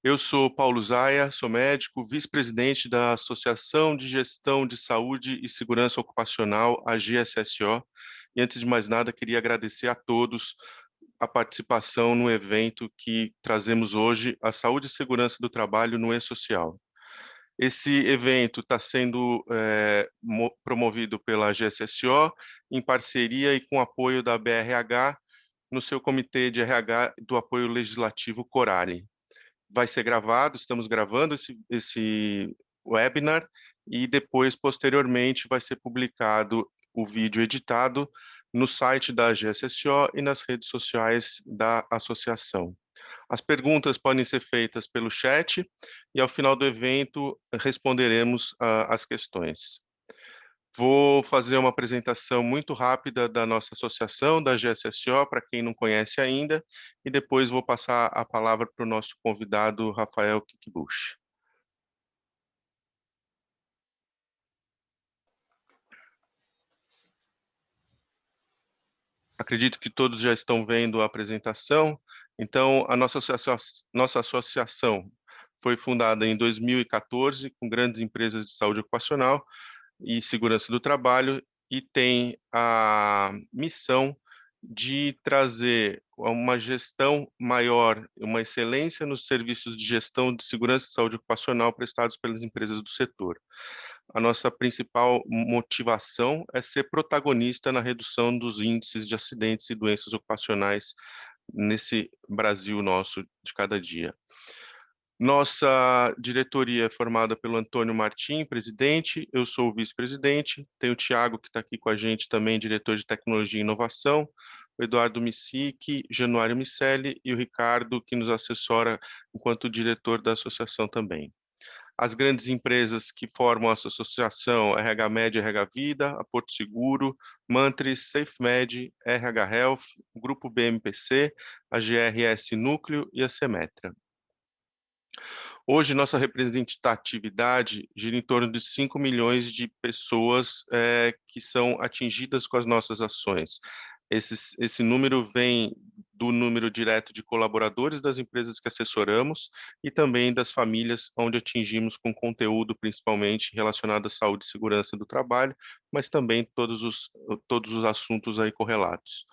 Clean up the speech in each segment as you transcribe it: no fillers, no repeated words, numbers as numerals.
Eu sou Paulo Zaia, sou médico, vice-presidente da Associação de Gestão de Saúde e Segurança Ocupacional, a GSSO, e antes de mais nada, queria agradecer a todos a participação no evento que trazemos hoje, a Saúde e Segurança do Trabalho no E-Social. Esse evento está sendo promovido pela GSSO, em parceria e com apoio da BRH, no seu Comitê de RH do Apoio Legislativo Corali. Vai ser gravado, estamos gravando esse webinar e depois, posteriormente, vai ser publicado o vídeo editado no site da GSSO e nas redes sociais da associação. As perguntas podem ser feitas pelo chat e, ao final do evento, responderemos as questões. Vou fazer uma apresentação muito rápida da nossa associação, da GSSO, para quem não conhece ainda, e depois vou passar a palavra para o nosso convidado, Rafael Kikibushi. Acredito que todos já estão vendo a apresentação. Então, a nossa associação foi fundada em 2014, com grandes empresas de saúde ocupacional e segurança do trabalho, e tem a missão de trazer uma gestão maior, uma excelência nos serviços de gestão de segurança e saúde ocupacional prestados pelas empresas do setor. A nossa principal motivação é ser protagonista na redução dos índices de acidentes e doenças ocupacionais nesse Brasil nosso de cada dia. Nossa diretoria é formada pelo Antônio Martim, presidente, eu sou o vice-presidente, tem o Tiago, que está aqui com a gente também, diretor de tecnologia e inovação, o Eduardo Micic, Januário Micelli e o Ricardo, que nos assessora enquanto diretor da associação também. As grandes empresas que formam essa associação, RH Med, RH Vida, a Porto Seguro, Mantris, SafeMed, RH Health, o Grupo BMPC, a GRS Núcleo e a Semetra. Hoje, nossa representatividade gira em torno de 5 milhões de pessoas que são atingidas com as nossas ações. Esse número vem do número direto de colaboradores das empresas que assessoramos e também das famílias onde atingimos com conteúdo principalmente relacionado à saúde e segurança do trabalho, mas também todos os assuntos aí correlatos.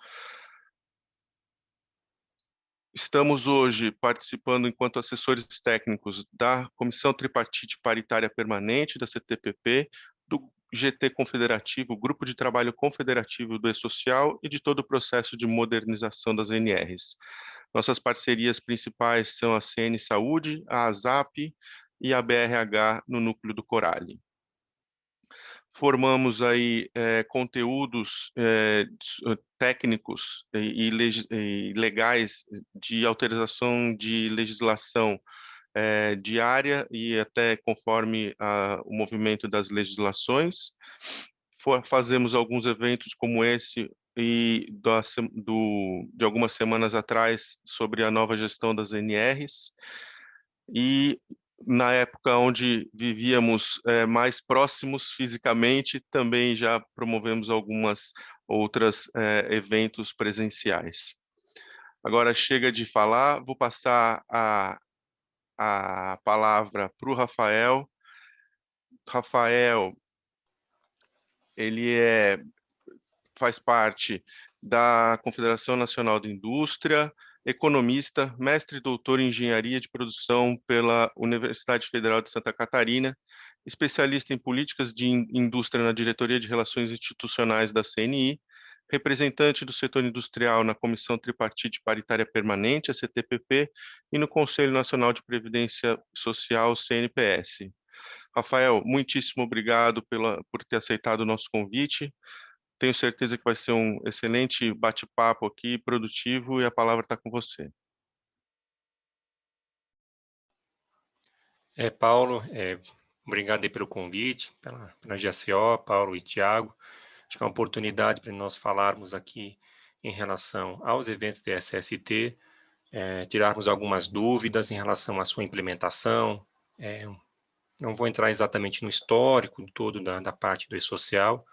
Estamos hoje participando enquanto assessores técnicos da Comissão Tripartite Paritária Permanente, da CTPP, do GT Confederativo, Grupo de Trabalho Confederativo do E-Social e de todo o processo de modernização das NRs. Nossas parcerias principais são a CN Saúde, a ASAP e a BRH no núcleo do Corali. Formamos aí conteúdos técnicos e legais de autorização de legislação diária e até conforme o movimento das legislações. Fazemos alguns eventos como esse e de algumas semanas atrás sobre a nova gestão das NRs, e na época onde vivíamos mais próximos fisicamente, também já promovemos algumas outras eventos presenciais. Agora chega de falar, vou passar a palavra para o Rafael. Rafael, ele faz parte da Confederação Nacional de Indústria, economista, mestre e doutor em engenharia de produção pela Universidade Federal de Santa Catarina, especialista em políticas de indústria na Diretoria de Relações Institucionais da CNI, representante do setor industrial na Comissão Tripartite Paritária Permanente, a CTPP, e no Conselho Nacional de Previdência Social, CNPS. Rafael, muitíssimo obrigado por ter aceitado o nosso convite. Tenho certeza que vai ser um excelente bate-papo aqui, produtivo, e a palavra está com você. Paulo, obrigado aí pelo convite, pela GSO, Paulo e Tiago. Acho que é uma oportunidade para nós falarmos aqui em relação aos eventos da SST, tirarmos algumas dúvidas em relação à sua implementação. Não vou entrar exatamente no histórico todo da parte do E-Social.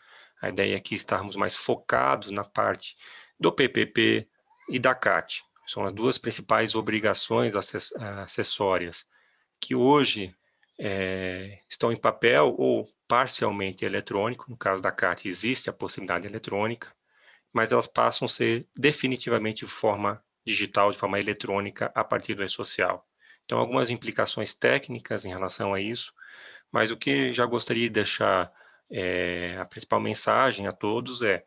A ideia aqui é estarmos mais focados na parte do PPP e da CAT. São as duas principais obrigações acessórias, que hoje estão em papel ou parcialmente eletrônico. No caso da CAT, existe a possibilidade eletrônica, mas elas passam a ser definitivamente de forma digital, de forma eletrônica, a partir do e-social. Então, algumas implicações técnicas em relação a isso, mas o que já gostaria de deixar a principal mensagem a todos é: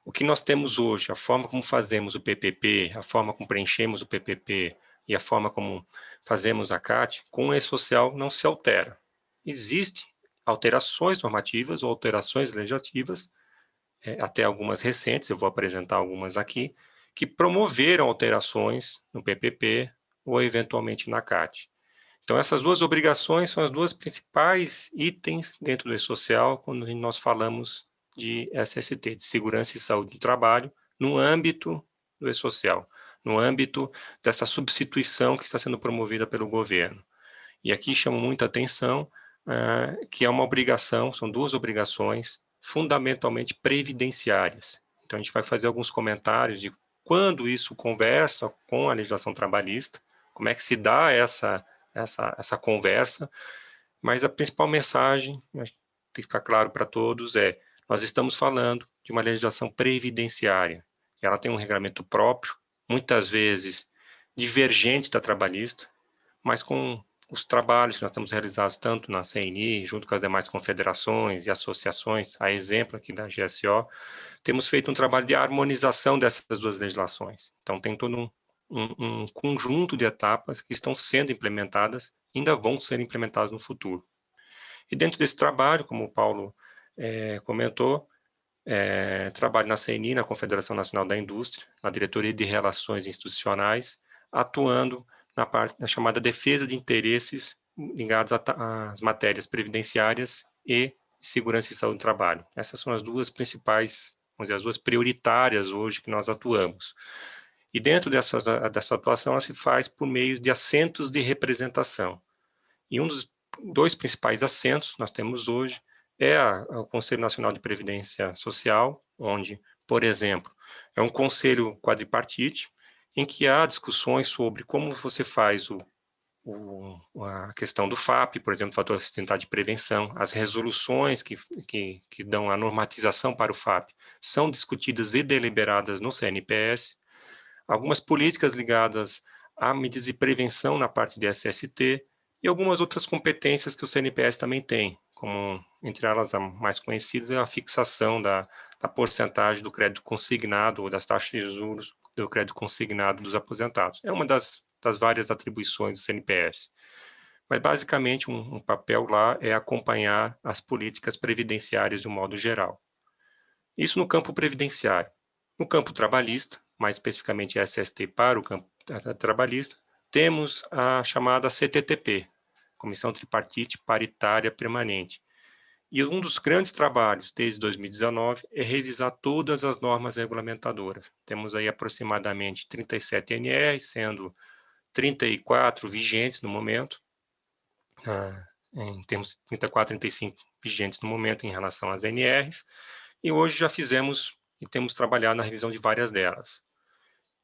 o que nós temos hoje, a forma como fazemos o PPP, a forma como preenchemos o PPP e a forma como fazemos a CAT, com o e-social não se altera. Existem alterações normativas ou alterações legislativas, até algumas recentes, eu vou apresentar algumas aqui, que promoveram alterações no PPP ou eventualmente na CAT. Então, essas duas obrigações são as duas principais itens dentro do e-social quando nós falamos de SST, de Segurança e Saúde do Trabalho, no âmbito do e-social, no âmbito dessa substituição que está sendo promovida pelo governo. E aqui chamo muita atenção que é uma obrigação, são duas obrigações fundamentalmente previdenciárias. Então, a gente vai fazer alguns comentários de quando isso conversa com a legislação trabalhista, como é que se dá essa conversa, mas a principal mensagem, tem que ficar claro para todos, nós estamos falando de uma legislação previdenciária. Ela tem um regulamento próprio, muitas vezes divergente da trabalhista, mas com os trabalhos que nós temos realizados tanto na CNI, junto com as demais confederações e associações, a exemplo aqui da GSO, temos feito um trabalho de harmonização dessas duas legislações. Então, tem todo um conjunto de etapas que estão sendo implementadas, ainda vão ser implementadas no futuro. E dentro desse trabalho, como o Paulo comentou, trabalho na CNI, na Confederação Nacional da Indústria, na Diretoria de Relações Institucionais, atuando na chamada defesa de interesses ligados às matérias previdenciárias e segurança e saúde do trabalho. Essas são as duas principais, vamos dizer, as duas prioritárias hoje que nós atuamos. E dentro dessa atuação, ela se faz por meio de assentos de representação. E um dos dois principais assentos nós temos hoje o Conselho Nacional de Previdência Social, onde, por exemplo, é um conselho quadripartite, em que há discussões sobre como você faz a questão do FAP, por exemplo, fator de sustentabilidade de prevenção, as resoluções que dão a normatização para o FAP são discutidas e deliberadas no CNPS, algumas políticas ligadas a medidas de prevenção na parte de SST e algumas outras competências que o CNPS também tem, como, entre elas, a mais conhecida é a fixação da porcentagem do crédito consignado ou das taxas de juros do crédito consignado dos aposentados. É uma das várias atribuições do CNPS. Mas, basicamente, um papel lá é acompanhar as políticas previdenciárias de um modo geral. Isso no campo previdenciário. No campo trabalhista, mais especificamente SST para o campo trabalhista, temos a chamada CTTP, Comissão Tripartite Paritária Permanente. E um dos grandes trabalhos desde 2019 é revisar todas as normas regulamentadoras. Temos aí aproximadamente 37 NRs, sendo 34 vigentes no momento, temos 34, 35 vigentes no momento em relação às NRs, e hoje já fizemos e temos trabalhado na revisão de várias delas.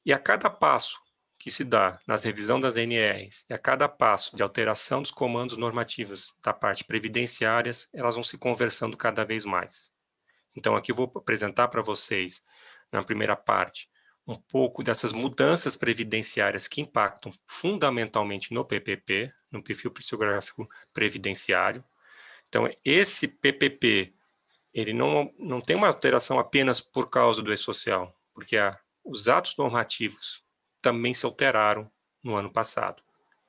E a cada passo que se dá nas revisão das NRs e a cada passo de alteração dos comandos normativos da parte previdenciárias, elas vão se conversando cada vez mais. Então, aqui eu vou apresentar para vocês, na primeira parte, um pouco dessas mudanças previdenciárias que impactam fundamentalmente no PPP, no perfil psicográfico previdenciário. Então, esse PPP, ele não tem uma alteração apenas por causa do e-social, porque os atos normativos também se alteraram no ano passado,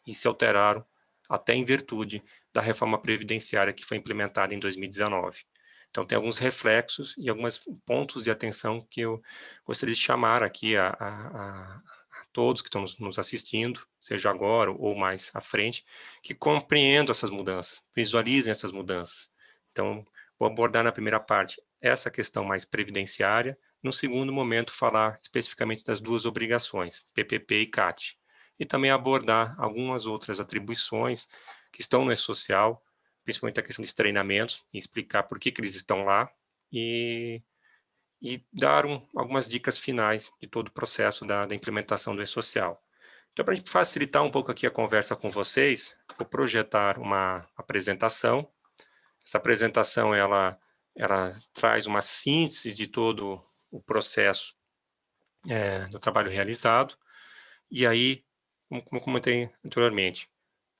e se alteraram até em virtude da reforma previdenciária que foi implementada em 2019. Então, tem alguns reflexos e alguns pontos de atenção que eu gostaria de chamar aqui a todos que estão nos assistindo, seja agora ou mais à frente, que compreendam essas mudanças, visualizem essas mudanças. Então, vou abordar na primeira parte essa questão mais previdenciária, no segundo momento falar especificamente das duas obrigações, PPP e CAT, e também abordar algumas outras atribuições que estão no e-social, principalmente a questão dos treinamentos, e explicar por que eles estão lá, e e dar algumas dicas finais de todo o processo da implementação do e-social. Então, para a gente facilitar um pouco aqui a conversa com vocês, vou projetar uma apresentação. Essa apresentação, ela traz uma síntese de todo o processo do trabalho realizado. E aí, como comentei anteriormente,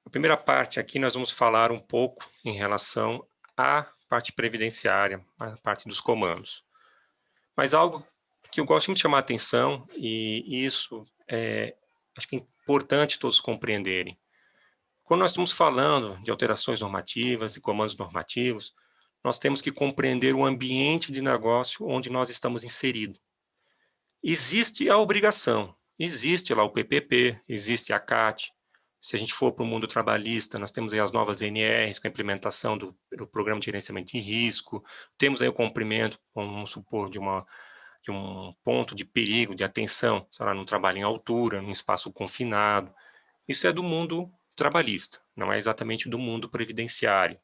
a primeira parte aqui nós vamos falar um pouco em relação à parte previdenciária, a parte dos comandos. Mas algo que eu gosto muito de chamar a atenção, e isso acho que é importante todos compreenderem. Quando nós estamos falando de alterações normativas e comandos normativos, nós temos que compreender o ambiente de negócio onde nós estamos inseridos. Existe a obrigação, existe lá o PPP, existe a CAT. Se a gente for para o mundo trabalhista, nós temos aí as novas NRs com a implementação do Programa de Gerenciamento de Risco, temos aí o cumprimento, vamos supor, de um ponto de perigo, de atenção, sei lá, num trabalho em altura, num espaço confinado. Isso é do mundo trabalhista, não é exatamente do mundo previdenciário.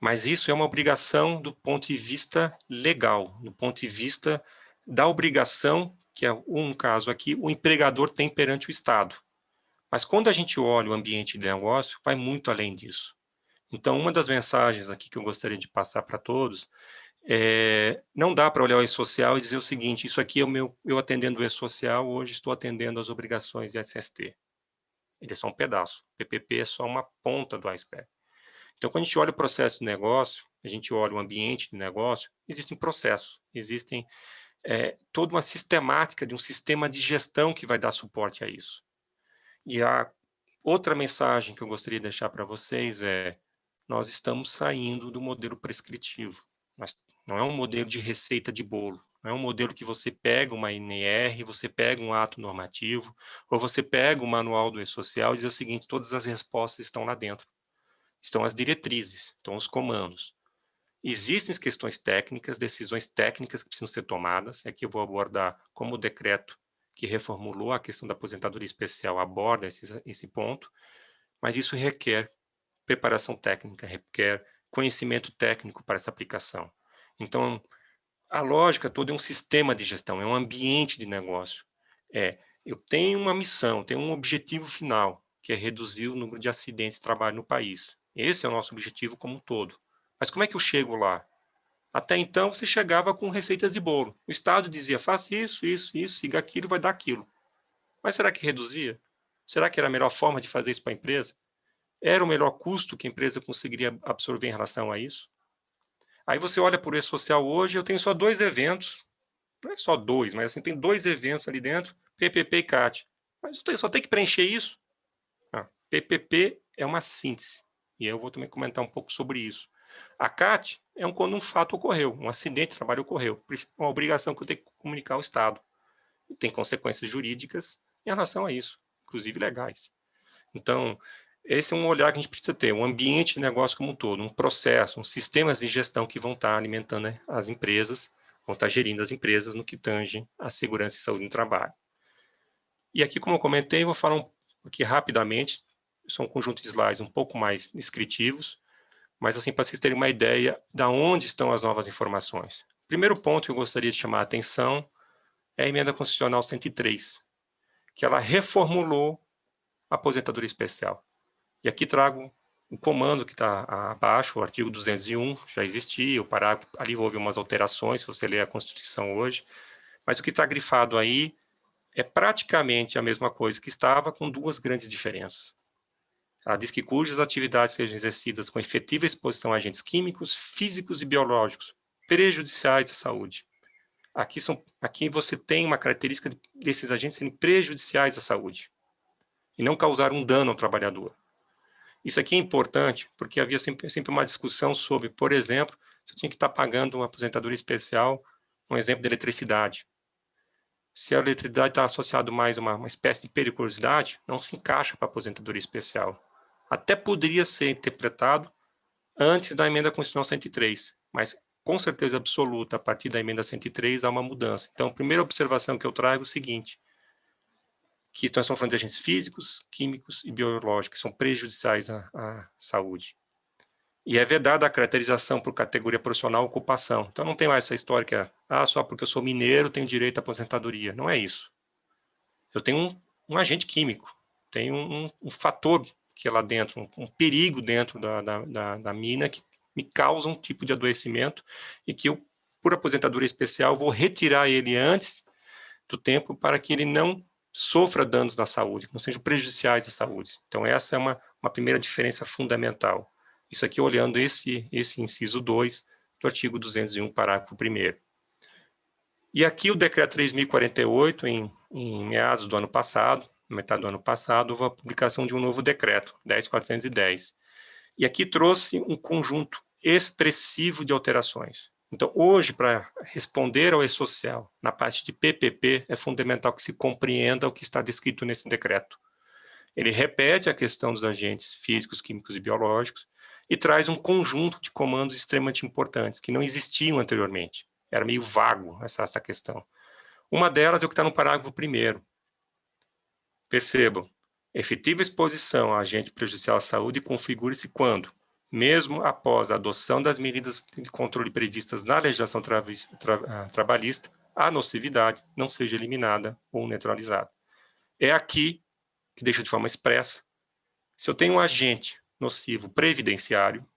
Mas isso é uma obrigação do ponto de vista legal, do ponto de vista da obrigação, que é um caso aqui, o empregador tem perante o Estado. Mas quando a gente olha o ambiente de negócio, vai muito além disso. Então, uma das mensagens aqui que eu gostaria de passar para todos não dá para olhar o e-social e dizer o seguinte, isso aqui é eu atendendo o e-social, hoje estou atendendo as obrigações de SST. Ele é só um pedaço. O PPP é só uma ponta do iceberg. Então, quando a gente olha o processo de negócio, a gente olha o ambiente de negócio, existem processos, existem toda uma sistemática de um sistema de gestão que vai dar suporte a isso. E a outra mensagem que eu gostaria de deixar para vocês nós estamos saindo do modelo prescritivo. Mas não é um modelo de receita de bolo. Não é um modelo que você pega uma NR, você pega um ato normativo, ou você pega o manual do e-social e diz o seguinte, todas as respostas estão lá dentro. Estão as diretrizes, estão os comandos. Existem questões técnicas, decisões técnicas que precisam ser tomadas. Aqui eu vou abordar como o decreto que reformulou a questão da aposentadoria especial aborda esse ponto, mas isso requer preparação técnica, requer conhecimento técnico para essa aplicação. Então, a lógica toda é um sistema de gestão, é um ambiente de negócio. Eu tenho uma missão, tenho um objetivo final, que é reduzir o número de acidentes de trabalho no país. Esse é o nosso objetivo como um todo. Mas como é que eu chego lá? Até então, você chegava com receitas de bolo. O Estado dizia, faça isso, isso, isso, siga aquilo, vai dar aquilo. Mas será que reduzia? Será que era a melhor forma de fazer isso para a empresa? Era o melhor custo que a empresa conseguiria absorver em relação a isso? Aí você olha por esse social hoje, eu tenho só 2 eventos, não é só 2, mas assim, tem 2 eventos ali dentro, PPP e CAT. Mas eu só tenho que preencher isso? PPP é uma síntese, e eu vou também comentar um pouco sobre isso. A CAT é quando um fato ocorreu, um acidente de trabalho ocorreu, uma obrigação que eu tenho que comunicar ao Estado. E tem consequências jurídicas em relação a isso, inclusive legais. Então, esse é um olhar que a gente precisa ter, um ambiente de negócio como um todo, um processo, uns sistemas de gestão que vão estar alimentando, né, as empresas, vão estar gerindo as empresas no que tange à segurança e saúde no trabalho. E aqui, como eu comentei, vou falar aqui rapidamente, são um conjunto de slides um pouco mais descritivos, mas assim, para vocês terem uma ideia de onde estão as novas informações. Primeiro ponto que eu gostaria de chamar a atenção é a Emenda Constitucional 103, que ela reformulou a aposentadoria especial. E aqui trago o comando que está abaixo, o artigo 201, já existia, o parágrafo, ali houve umas alterações, se você ler a Constituição hoje, mas o que está grifado aí é praticamente a mesma coisa que estava, com 2 grandes diferenças. Ela diz que cujas atividades sejam exercidas com efetiva exposição a agentes químicos, físicos e biológicos prejudiciais à saúde. Aqui você tem uma característica desses agentes serem prejudiciais à saúde e não causar um dano ao trabalhador. Isso aqui é importante porque havia sempre uma discussão sobre, por exemplo, se eu tinha que estar pagando uma aposentadoria especial, um exemplo de eletricidade. Se a eletricidade está associada mais a uma espécie de periculosidade, não se encaixa para a aposentadoria especial. Até poderia ser interpretado antes da emenda constitucional 103, mas com certeza absoluta, a partir da emenda 103 há uma mudança. Então, a primeira observação que eu trago é o seguinte, que nós estamos falando de agentes físicos, químicos e biológicos, que são prejudiciais à saúde. E é vedada a caracterização por categoria profissional ou ocupação. Então não tem mais essa história que é, só porque eu sou mineiro tenho direito à aposentadoria. Não é isso. Eu tenho um agente químico, tenho um fator que é lá dentro, um perigo dentro da mina que me causa um tipo de adoecimento e que eu, por aposentadoria especial, vou retirar ele antes do tempo para que ele não sofra danos na saúde, que não sejam prejudiciais à saúde. Então essa é uma primeira diferença fundamental. Isso aqui olhando esse inciso 2 do artigo 201, parágrafo 1º. E aqui o decreto 3.048, em meados do ano passado, metade do ano passado, houve a publicação de um novo decreto, 10.410. E aqui trouxe um conjunto expressivo de alterações. Então, hoje, para responder ao E-Social, na parte de PPP, é fundamental que se compreenda o que está descrito nesse decreto. Ele repete a questão dos agentes físicos, químicos e biológicos e traz um conjunto de comandos extremamente importantes, que não existiam anteriormente. Era meio vago essa questão. Uma delas é o que está no parágrafo 1º. Percebam, efetiva exposição a agente prejudicial à saúde configura-se quando, mesmo após a adoção das medidas de controle previstas na legislação trabalhista, a nocividade não seja eliminada ou neutralizada. É aqui que deixa de forma expressa. Se eu tenho um agente nocivo previdenciário,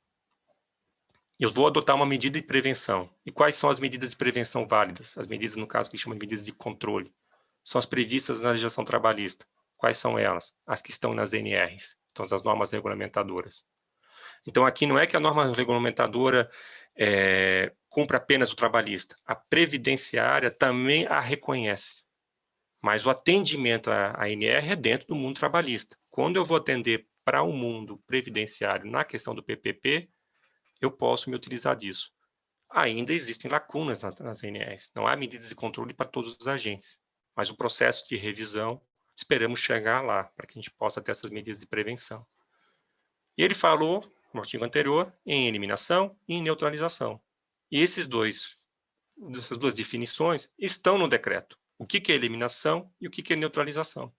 eu vou adotar uma medida de prevenção. E quais são as medidas de prevenção válidas? As medidas, no caso, que chamam de medidas de controle. São as previstas na legislação trabalhista. Quais são elas? As que estão nas NRs, então as normas regulamentadoras. Então, aqui não é que a norma regulamentadora cumpra apenas o trabalhista. A previdenciária também a reconhece. Mas o atendimento à NR é dentro do mundo trabalhista. Quando eu vou atender para o mundo previdenciário na questão do PPP, eu posso me utilizar disso. Ainda existem lacunas nas NRs. Não há medidas de controle para todos os agentes. Mas o processo de revisão, esperamos chegar lá, para que a gente possa ter essas medidas de prevenção. E ele falou, no artigo anterior, em eliminação e em neutralização. E essas duas definições estão no decreto. O que é eliminação e o que é neutralização.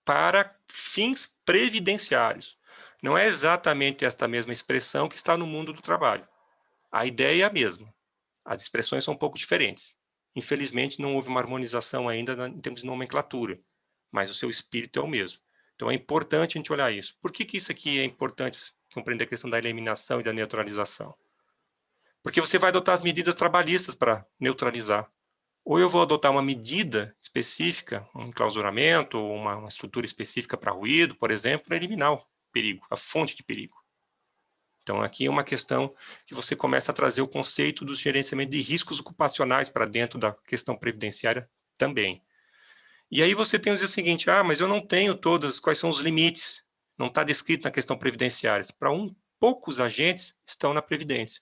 Para fins previdenciários. Não é exatamente esta mesma expressão que está no mundo do trabalho. A ideia é a mesma. As expressões são um pouco diferentes. Infelizmente, não houve uma harmonização ainda em termos de nomenclatura, mas o seu espírito é o mesmo. Então, é importante a gente olhar isso. Por que isso aqui é importante compreender a questão da eliminação e da neutralização? Porque você vai adotar as medidas trabalhistas para neutralizar. Ou eu vou adotar uma medida específica, um enclausuramento, ou uma estrutura específica para ruído, por exemplo, para eliminar o perigo, a fonte de perigo. Então, aqui é uma questão que você começa a trazer o conceito do gerenciamento de riscos ocupacionais para dentro da questão previdenciária também. E aí você tem o seguinte, mas eu não tenho todas, quais são os limites? Não está descrito na questão previdenciária. Para poucos agentes estão na Previdência.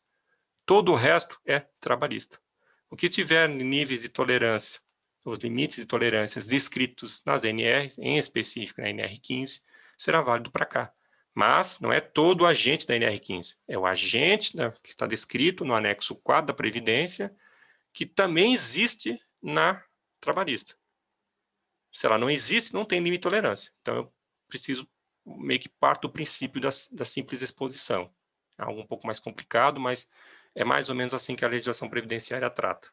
Todo o resto é trabalhista. O que tiver níveis de tolerância, os limites de tolerâncias descritos nas NRs, em específico na NR15, será válido para cá. Mas não é todo o agente da NR15. É o agente que está descrito no anexo 4 da Previdência, que também existe na trabalhista. Se ela não existe, não tem limite de tolerância. Então, eu preciso meio que parto do princípio da simples exposição. É algo um pouco mais complicado, mas é mais ou menos assim que a legislação previdenciária trata.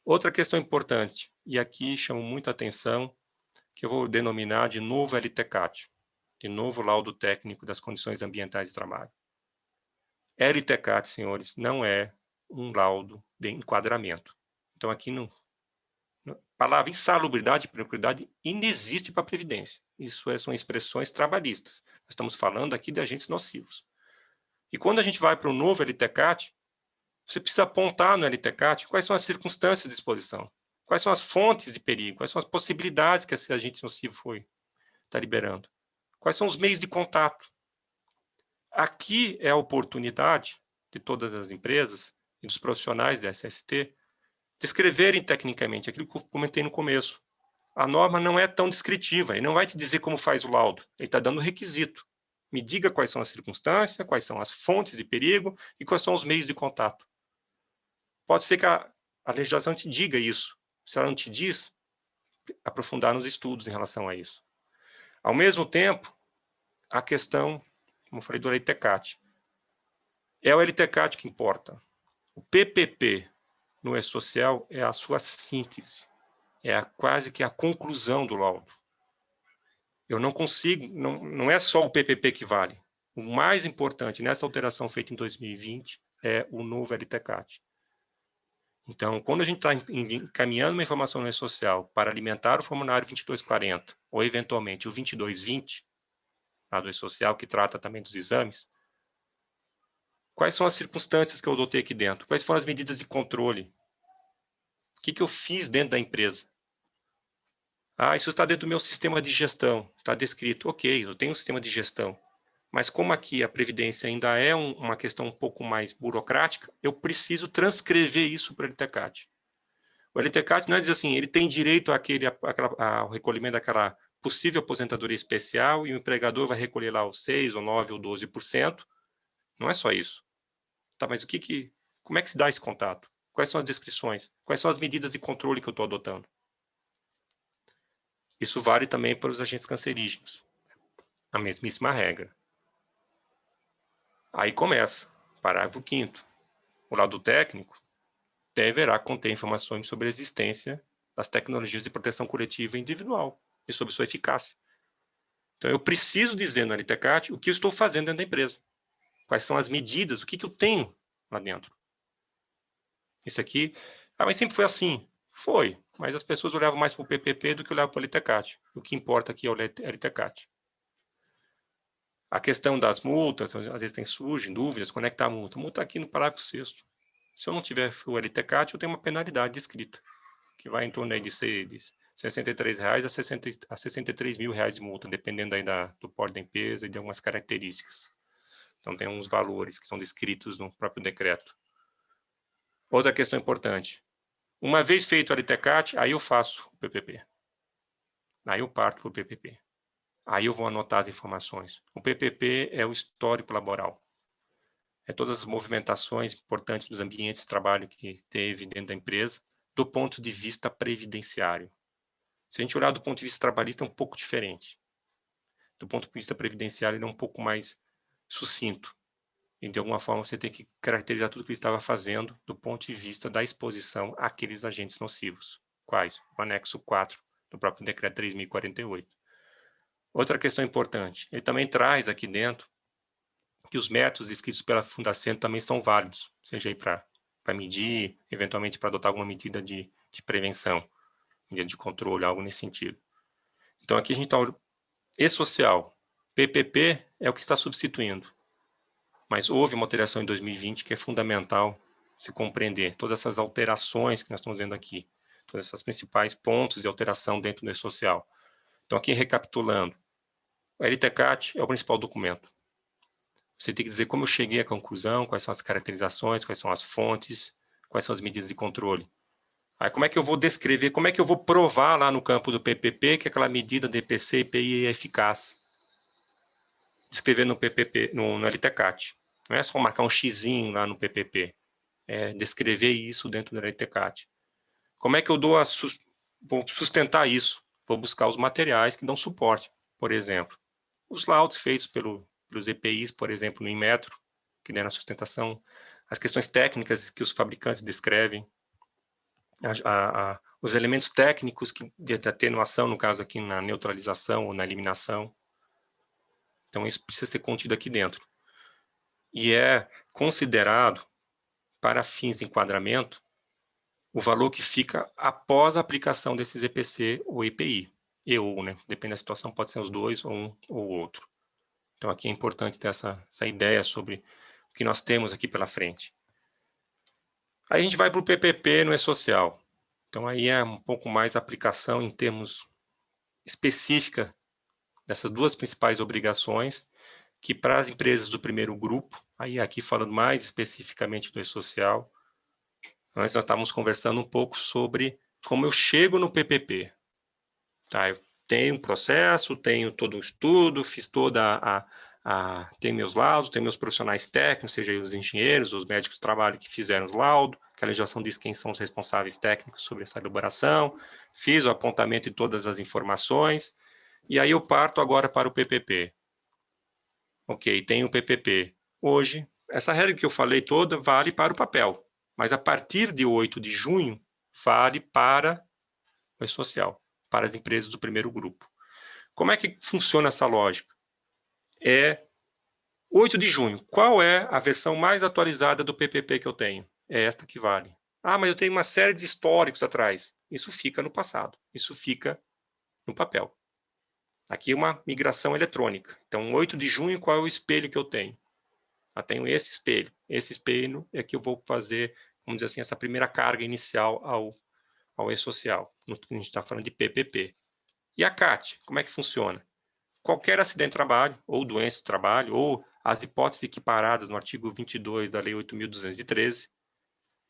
Outra questão importante, e aqui chamo muito a atenção, que eu vou denominar de novo LTCAT, de novo laudo técnico das condições ambientais de trabalho. LTCAT, senhores, não é um laudo de enquadramento. Então, aqui não. A palavra insalubridade e precariedade inexiste para a Previdência. Isso são expressões trabalhistas. Nós estamos falando aqui de agentes nocivos. E quando a gente vai para o novo LTCAT, você precisa apontar no LTCAT quais são as circunstâncias de exposição, quais são as fontes de perigo, quais são as possibilidades que esse agente nocivo está liberando, quais são os meios de contato. Aqui é a oportunidade de todas as empresas e dos profissionais da SST descreverem tecnicamente aquilo que eu comentei no começo. A norma não é tão descritiva, ele não vai te dizer como faz o laudo, ele está dando requisito. Me diga quais são as circunstâncias, quais são as fontes de perigo e quais são os meios de contato. Pode ser que a legislação te diga isso. Se ela não te diz, aprofundar nos estudos em relação a isso. Ao mesmo tempo, a questão, como eu falei, do LTCAT. É o LTCAT que importa. O PPP no E-Social é a sua síntese, quase que a conclusão do laudo. Eu não consigo, não é só o PPP que vale. O mais importante nessa alteração feita em 2020 é o novo LTCAT. Então, quando a gente está encaminhando uma informação no E-Social para alimentar o formulário 2240, ou eventualmente o 2220, lá do E-Social, que trata também dos exames, quais são as circunstâncias que eu adotei aqui dentro? Quais foram as medidas de controle? O que eu fiz dentro da empresa? Ah, isso está dentro do meu sistema de gestão, está descrito. Ok, eu tenho um sistema de gestão. Mas como aqui a Previdência ainda é uma questão um pouco mais burocrática, eu preciso transcrever isso para o LTCAT. O LTCAT não é dizer assim, ele tem direito ao recolhimento daquela possível aposentadoria especial e o empregador vai recolher lá os 6, ou 9, ou 12%. Não é só isso. Tá, mas como é que se dá esse contato? Quais são as descrições? Quais são as medidas de controle que eu estou adotando? Isso vale também para os agentes cancerígenos. A mesmíssima regra. Aí começa, parágrafo 5º. O lado técnico deverá conter informações sobre a existência das tecnologias de proteção coletiva individual e sobre sua eficácia. Então, eu preciso dizer no LTCAT o que eu estou fazendo dentro da empresa. Quais são as medidas, o que eu tenho lá dentro. Isso aqui, mas sempre foi assim. Foi, mas as pessoas olhavam mais para o PPP do que olhavam para o LTCAT. O que importa aqui é o LTCAT. A questão das multas, às vezes surgem dúvidas, quando é que está a multa? A multa está aqui no parágrafo 6º. Se eu não tiver o LTCAT, eu tenho uma penalidade escrita, que vai em torno aí de R$ 63 a 63 mil reais de multa, dependendo aí do porte da empresa e de algumas características. Então, tem uns valores que são descritos no próprio decreto. Outra questão importante. Uma vez feito o LTCAT, aí eu faço o PPP. Aí eu parto para o PPP. Aí eu vou anotar as informações. O PPP é o histórico laboral. É todas as movimentações importantes dos ambientes de trabalho que teve dentro da empresa, do ponto de vista previdenciário. Se a gente olhar do ponto de vista trabalhista, é um pouco diferente. Do ponto de vista previdenciário, ele é um pouco mais sucinto. E, de alguma forma, você tem que caracterizar tudo o que ele estava fazendo do ponto de vista da exposição àqueles agentes nocivos. Quais? O anexo 4 do próprio decreto 3.048. Outra questão importante, ele também traz aqui dentro que os métodos descritos pela Fundacentro também são válidos, seja aí para medir, eventualmente para adotar alguma medida de prevenção, medida de controle, algo nesse sentido. Então, aqui a gente está... E-Social, PPP é o que está substituindo, mas houve uma alteração em 2020 que é fundamental se compreender todas essas alterações que nós estamos vendo aqui, todos esses principais pontos de alteração dentro do E-Social. Então, aqui recapitulando, o LTCAT é o principal documento. Você tem que dizer como eu cheguei à conclusão, quais são as caracterizações, quais são as fontes, quais são as medidas de controle. Aí como é que eu vou descrever, como é que eu vou provar lá no campo do PPP que aquela medida de EPC e EPI é eficaz? Descrever no PPP, no LTCAT. Não é só marcar um xizinho lá no PPP. É descrever isso dentro do LTCAT. Como é que eu vou sustentar isso? Vou buscar os materiais que dão suporte. Por exemplo, os laudos feitos pelos EPIs, por exemplo, no Inmetro, que deram a sustentação, as questões técnicas que os fabricantes descrevem, os elementos técnicos de atenuação, no caso aqui na neutralização ou na eliminação. Então, isso precisa ser contido aqui dentro. E é considerado, para fins de enquadramento, o valor que fica após a aplicação desses EPC ou EPI. E/ou, né? Depende da situação, pode ser os dois, ou um ou outro. Então, aqui é importante ter essa ideia sobre o que nós temos aqui pela frente. Aí a gente vai para o PPP no E-Social. Então, aí é um pouco mais aplicação em termos específica dessas duas principais obrigações, que para as empresas do primeiro grupo, aí aqui falando mais especificamente do E-Social, antes nós estávamos conversando um pouco sobre como eu chego no PPP. Tá, eu tenho um processo, tenho todo um estudo, fiz tenho meus laudos, tenho meus profissionais técnicos, seja os engenheiros, os médicos de trabalho que fizeram os laudos, que a legislação diz quem são os responsáveis técnicos sobre essa elaboração, fiz o apontamento de todas as informações, e aí eu parto agora para o PPP. Ok, tenho o PPP. Hoje, essa regra que eu falei toda vale para o papel, mas a partir de 8 de junho, vale para o E-Social, para as empresas do primeiro grupo. Como é que funciona essa lógica? 8 de junho, qual é a versão mais atualizada do PPP que eu tenho? É esta que vale. Ah, mas eu tenho uma série de históricos atrás. Isso fica no passado, isso fica no papel. Aqui é uma migração eletrônica. Então, 8 de junho, qual é o espelho que eu tenho? Eu tenho esse espelho. Esse espelho é que eu vou fazer, vamos dizer assim, essa primeira carga inicial ao E-Social. A gente está falando de PPP. E a CAT, como é que funciona? Qualquer acidente de trabalho, ou doença de trabalho, ou as hipóteses equiparadas no artigo 22 da Lei 8.213,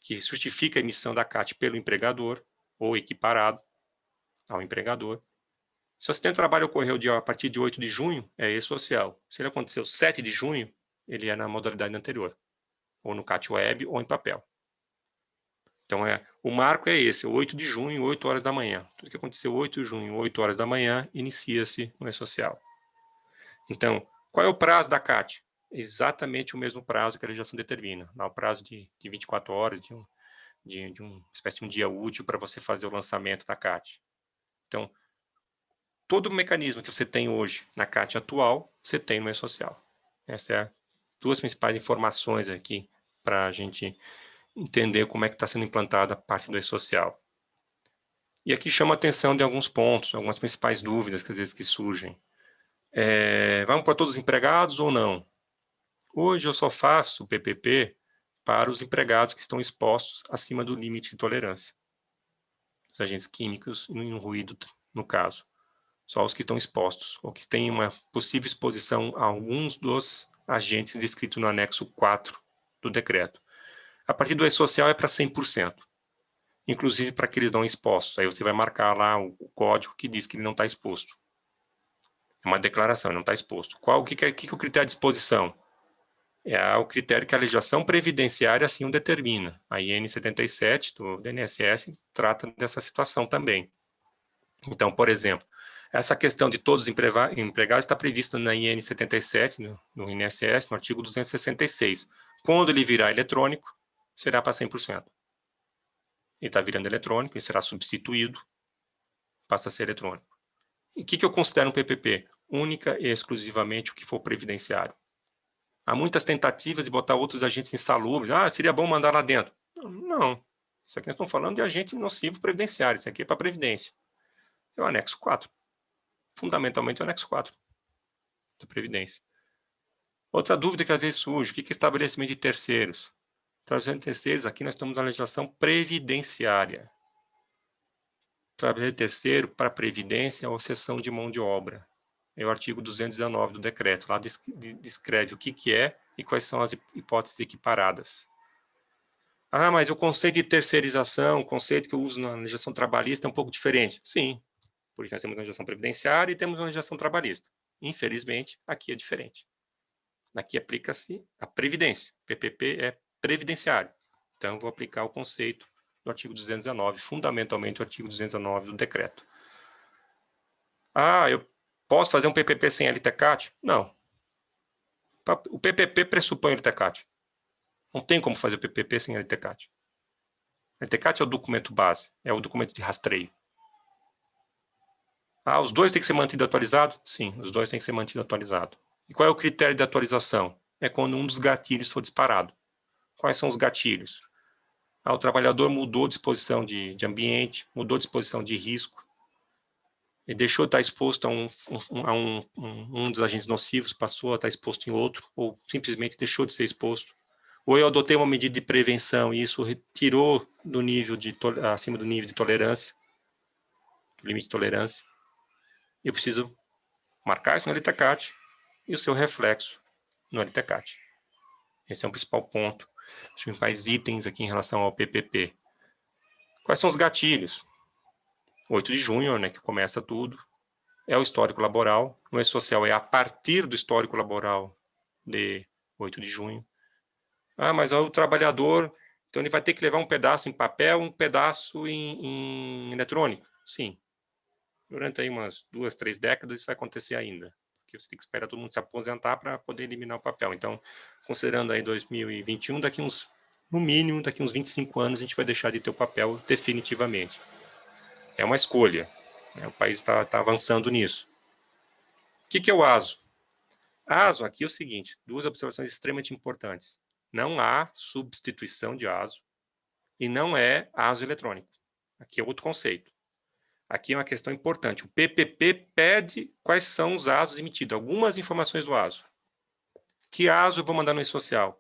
que justifica a emissão da CAT pelo empregador, ou equiparado ao empregador. Se o acidente de trabalho ocorreu a partir de 8 de junho, é E-Social. Se ele aconteceu 7 de junho, ele é na modalidade anterior, ou no CAT Web, ou em papel. Então, o marco é esse, 8 de junho, 8 horas da manhã. Tudo que aconteceu 8 de junho, 8 horas da manhã, inicia-se o E-Social. Então, qual é o prazo da CAT? Exatamente o mesmo prazo que a legislação determina. Lá, o prazo de 24 horas, de uma espécie de um dia útil para você fazer o lançamento da CAT. Então, todo o mecanismo que você tem hoje na CAT atual, você tem no E-Social. Essas são as duas principais informações aqui para a gente entender como é que está sendo implantada a parte do E-Social. E aqui chama a atenção de alguns pontos, algumas principais dúvidas que às vezes que surgem. Vamos para todos os empregados ou não? Hoje eu só faço PPP para os empregados que estão expostos acima do limite de tolerância. Os agentes químicos e no ruído, no caso. Só os que estão expostos, ou que têm uma possível exposição a alguns dos agentes descritos no anexo 4 do decreto. A partir do E-Social é para 100%, inclusive para aqueles não expostos. Aí você vai marcar lá o código que diz que ele não está exposto. É uma declaração, ele não está exposto. O que é o critério de exposição? É o critério que a legislação previdenciária assim o determina. A IN 77 do INSS trata dessa situação também. Então, por exemplo, essa questão de todos os empregados está prevista na IN 77, no INSS, no artigo 266. Quando ele virar eletrônico, será para 100%. Ele está virando eletrônico, ele será substituído, passa a ser eletrônico. E o que eu considero um PPP? Única e exclusivamente o que for previdenciário. Há muitas tentativas de botar outros agentes insalubres. Seria bom mandar lá dentro. Não. Isso aqui nós estamos falando de agente nocivo previdenciário. Isso aqui é para Previdência. É o anexo 4. Fundamentalmente é o anexo 4 da Previdência. Outra dúvida que às vezes surge, o que é estabelecimento de terceiros? Estabelecimento de terceiros, aqui nós estamos na legislação previdenciária. Estabelecimento de terceiro para Previdência ou cessão de mão de obra. É o artigo 219 do decreto. Lá descreve o que é e quais são as hipóteses equiparadas. Mas o conceito de terceirização, o conceito que eu uso na legislação trabalhista é um pouco diferente. Sim, por isso nós temos uma legislação previdenciária e temos uma legislação trabalhista. Infelizmente, aqui é diferente. Aqui aplica-se a previdência. PPP é previdenciário. Então, eu vou aplicar o conceito do artigo 219, fundamentalmente o artigo 219 do decreto. Eu posso fazer um PPP sem LTCAT? Não. O PPP pressupõe LTCAT. Não tem como fazer o PPP sem LTCAT. LTCAT é o documento base, é o documento de rastreio. Os dois têm que ser mantidos atualizados? Sim, os dois têm que ser mantidos atualizados. E qual é o critério de atualização? É quando um dos gatilhos for disparado. Quais são os gatilhos? O trabalhador mudou de disposição de ambiente, mudou de disposição de risco, ele deixou de estar exposto a um dos agentes nocivos, passou a estar exposto em outro, ou simplesmente deixou de ser exposto. Ou eu adotei uma medida de prevenção e isso retirou acima do nível de tolerância, do limite de tolerância. Eu preciso marcar isso no LTCAT e o seu reflexo no LTCAT. Esse é o principal ponto, os principais itens aqui em relação ao PPP. Quais são os gatilhos? 8 de junho, né, que começa tudo, é o histórico laboral. No E-Social é a partir do histórico laboral de 8 de junho. Mas o trabalhador, então ele vai ter que levar um pedaço em papel, um pedaço em eletrônico? Sim. Durante aí umas 2, 3 décadas isso vai acontecer ainda. porque você tem que esperar todo mundo se aposentar para poder eliminar o papel. Então, considerando aí 2021, no mínimo, daqui uns 25 anos, a gente vai deixar de ter o papel definitivamente. É uma escolha, né? O país está avançando nisso. O que é o ASO? ASO, aqui é o seguinte, duas observações extremamente importantes. Não há substituição de ASO e não é ASO eletrônico. Aqui é outro conceito. Aqui é uma questão importante. O PPP pede quais são os ASOs emitidos, algumas informações do ASO. Que ASO eu vou mandar no e-social?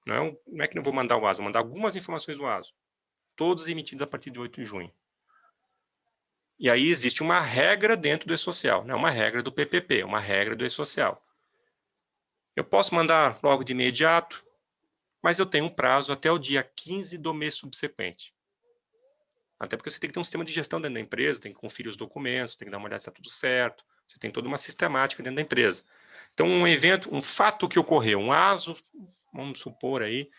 Não é que não vou mandar o ASO, vou mandar algumas informações do ASO. Todos emitidos a partir de 8 de junho. E aí existe uma regra dentro do e-social, não é uma regra do PPP, é uma regra do e-social. Eu posso mandar logo de imediato, mas eu tenho um prazo até o dia 15 do mês subsequente. Até porque você tem que ter um sistema de gestão dentro da empresa, tem que conferir os documentos, tem que dar uma olhada se está tudo certo, você tem toda uma sistemática dentro da empresa. Então, um fato que ocorreu, um ASO, vamos supor aí,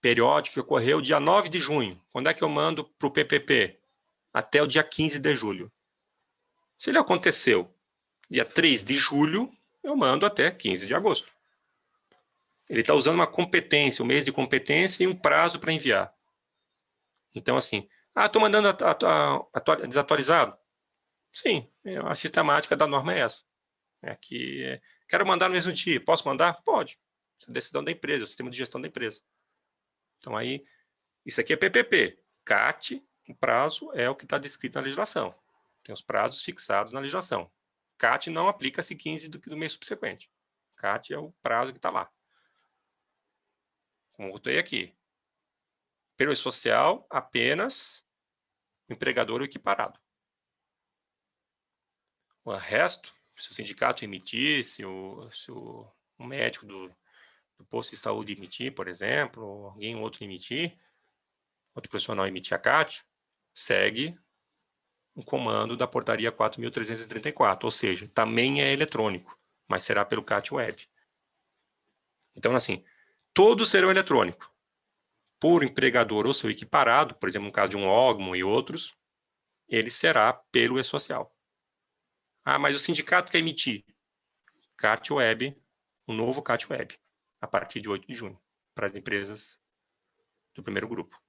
periódico que ocorreu dia 9 de junho. Quando é que eu mando para o PPP? Até o dia 15 de julho. Se ele aconteceu dia 3 de julho, eu mando até 15 de agosto. Ele está usando uma competência, um mês de competência e um prazo para enviar. Então, assim, estou mandando desatualizado? Sim, a sistemática da norma é essa. Quero mandar no mesmo dia, posso mandar? Pode. Isso é decisão da empresa, o sistema de gestão da empresa. Então, aí, isso aqui é PPP. CAT, o prazo é o que está descrito na legislação. Tem os prazos fixados na legislação. CAT não aplica-se 15 do mês subsequente. CAT é o prazo que está lá. Como eu botei aqui. Pelo social, apenas o empregador equiparado. O resto, se o sindicato emitir, se o médico do posto de saúde emitir, por exemplo, ou alguém outro emitir, outro profissional emitir a CAT, segue o comando da portaria 4.334, ou seja, também é eletrônico, mas será pelo CAT Web. Então, assim, todos serão eletrônicos. Por empregador ou seu equiparado, por exemplo, no caso de um órgão e outros, ele será pelo e-social. Mas o sindicato quer emitir CAT Web, um novo CAT Web, a partir de 8 de junho, para as empresas do primeiro grupo.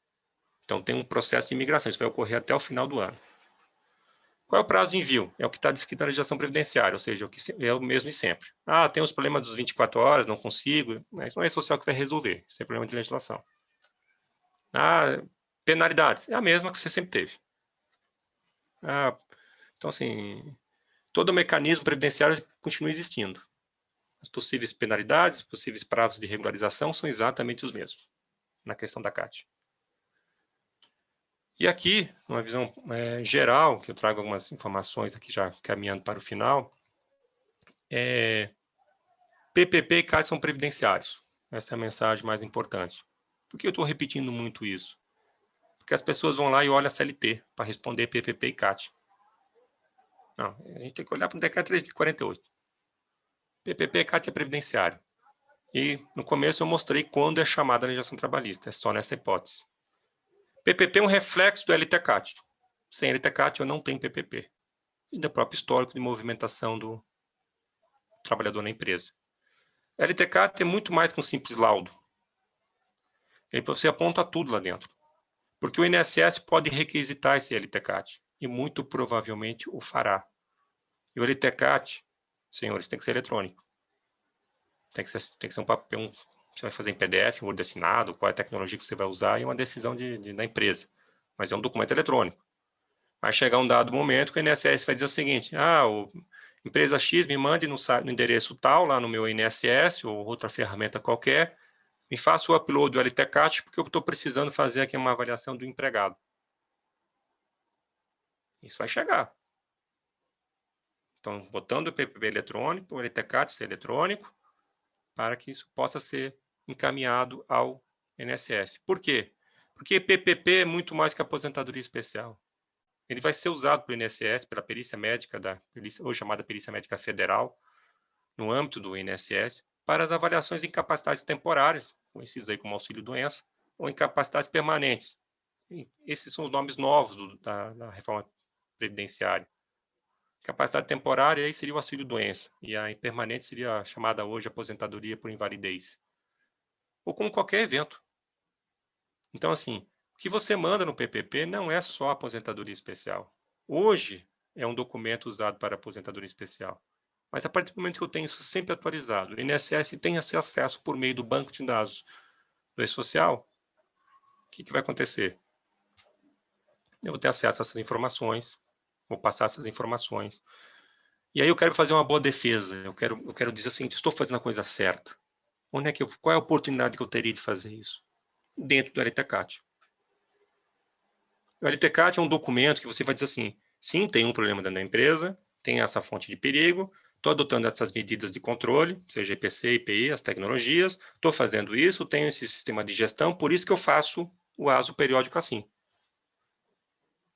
Então, tem um processo de imigração, isso vai ocorrer até o final do ano. Qual é o prazo de envio? É o que está descrito na legislação previdenciária, ou seja, é o mesmo de sempre. Tem os problemas dos 24 horas, não consigo, mas não é o social que vai resolver, isso é problema de legislação. Penalidades, é a mesma que você sempre teve. Então, assim, todo o mecanismo previdenciário continua existindo. As possíveis penalidades, possíveis prazos de regularização são exatamente os mesmos na questão da CAT. E aqui, uma visão geral, que eu trago algumas informações aqui já caminhando para o final, PPP e CAT são previdenciários. Essa é a mensagem mais importante. Por que eu estou repetindo muito isso? Porque as pessoas vão lá e olham a CLT para responder PPP e CAT. Não, a gente tem que olhar para o decreto 3.048. PPP e CAT é previdenciário. E no começo eu mostrei quando é chamada a legislação trabalhista, é só nessa hipótese. PPP é um reflexo do LTCAT. Sem LTCAT eu não tenho PPP. E do próprio histórico de movimentação do trabalhador na empresa. LTCAT é muito mais que um simples laudo. Você aponta tudo lá dentro. Porque o INSS pode requisitar esse LTCAT. E muito provavelmente o fará. E o LTCAT, senhores, tem que ser eletrônico. Tem que ser um papel, você vai fazer em PDF, um Word assinado, qual é a tecnologia que você vai usar e uma decisão da empresa. Mas é um documento eletrônico. Vai chegar um dado momento que o INSS vai dizer o seguinte, empresa X me mande no endereço tal, lá no meu INSS ou outra ferramenta qualquer, me faça o upload do LTCAT porque eu estou precisando fazer aqui uma avaliação do empregado. Isso vai chegar. Então, botando o PPP eletrônico, o LTCAT ser eletrônico, para que isso possa ser encaminhado ao INSS. Por quê? Porque PPP é muito mais que aposentadoria especial. Ele vai ser usado pelo INSS, pela perícia médica, ou chamada perícia médica federal, no âmbito do INSS, para as avaliações de incapacidades temporárias, conhecidas aí como auxílio-doença, ou incapacidades permanentes. E esses são os nomes novos da reforma previdenciária. Capacidade temporária aí seria o auxílio-doença, e a permanente seria a chamada hoje aposentadoria por invalidez. Ou como qualquer evento. Então, assim, o que você manda no PPP não é só aposentadoria especial. Hoje é um documento usado para aposentadoria especial. Mas a partir do momento que eu tenho isso sempre atualizado, o INSS tem esse acesso por meio do banco de dados do E-Social, o que vai acontecer? Eu vou ter acesso a essas informações, vou passar essas informações. E aí eu quero fazer uma boa defesa, eu quero dizer assim, estou fazendo a coisa certa. Qual é a oportunidade que eu teria de fazer isso? Dentro do LTCAT. O LTCAT é um documento que você vai dizer assim, sim, tem um problema dentro da empresa, tem essa fonte de perigo, estou adotando essas medidas de controle, seja IPC, IPI, as tecnologias, estou fazendo isso, tenho esse sistema de gestão, por isso que eu faço o ASO periódico assim.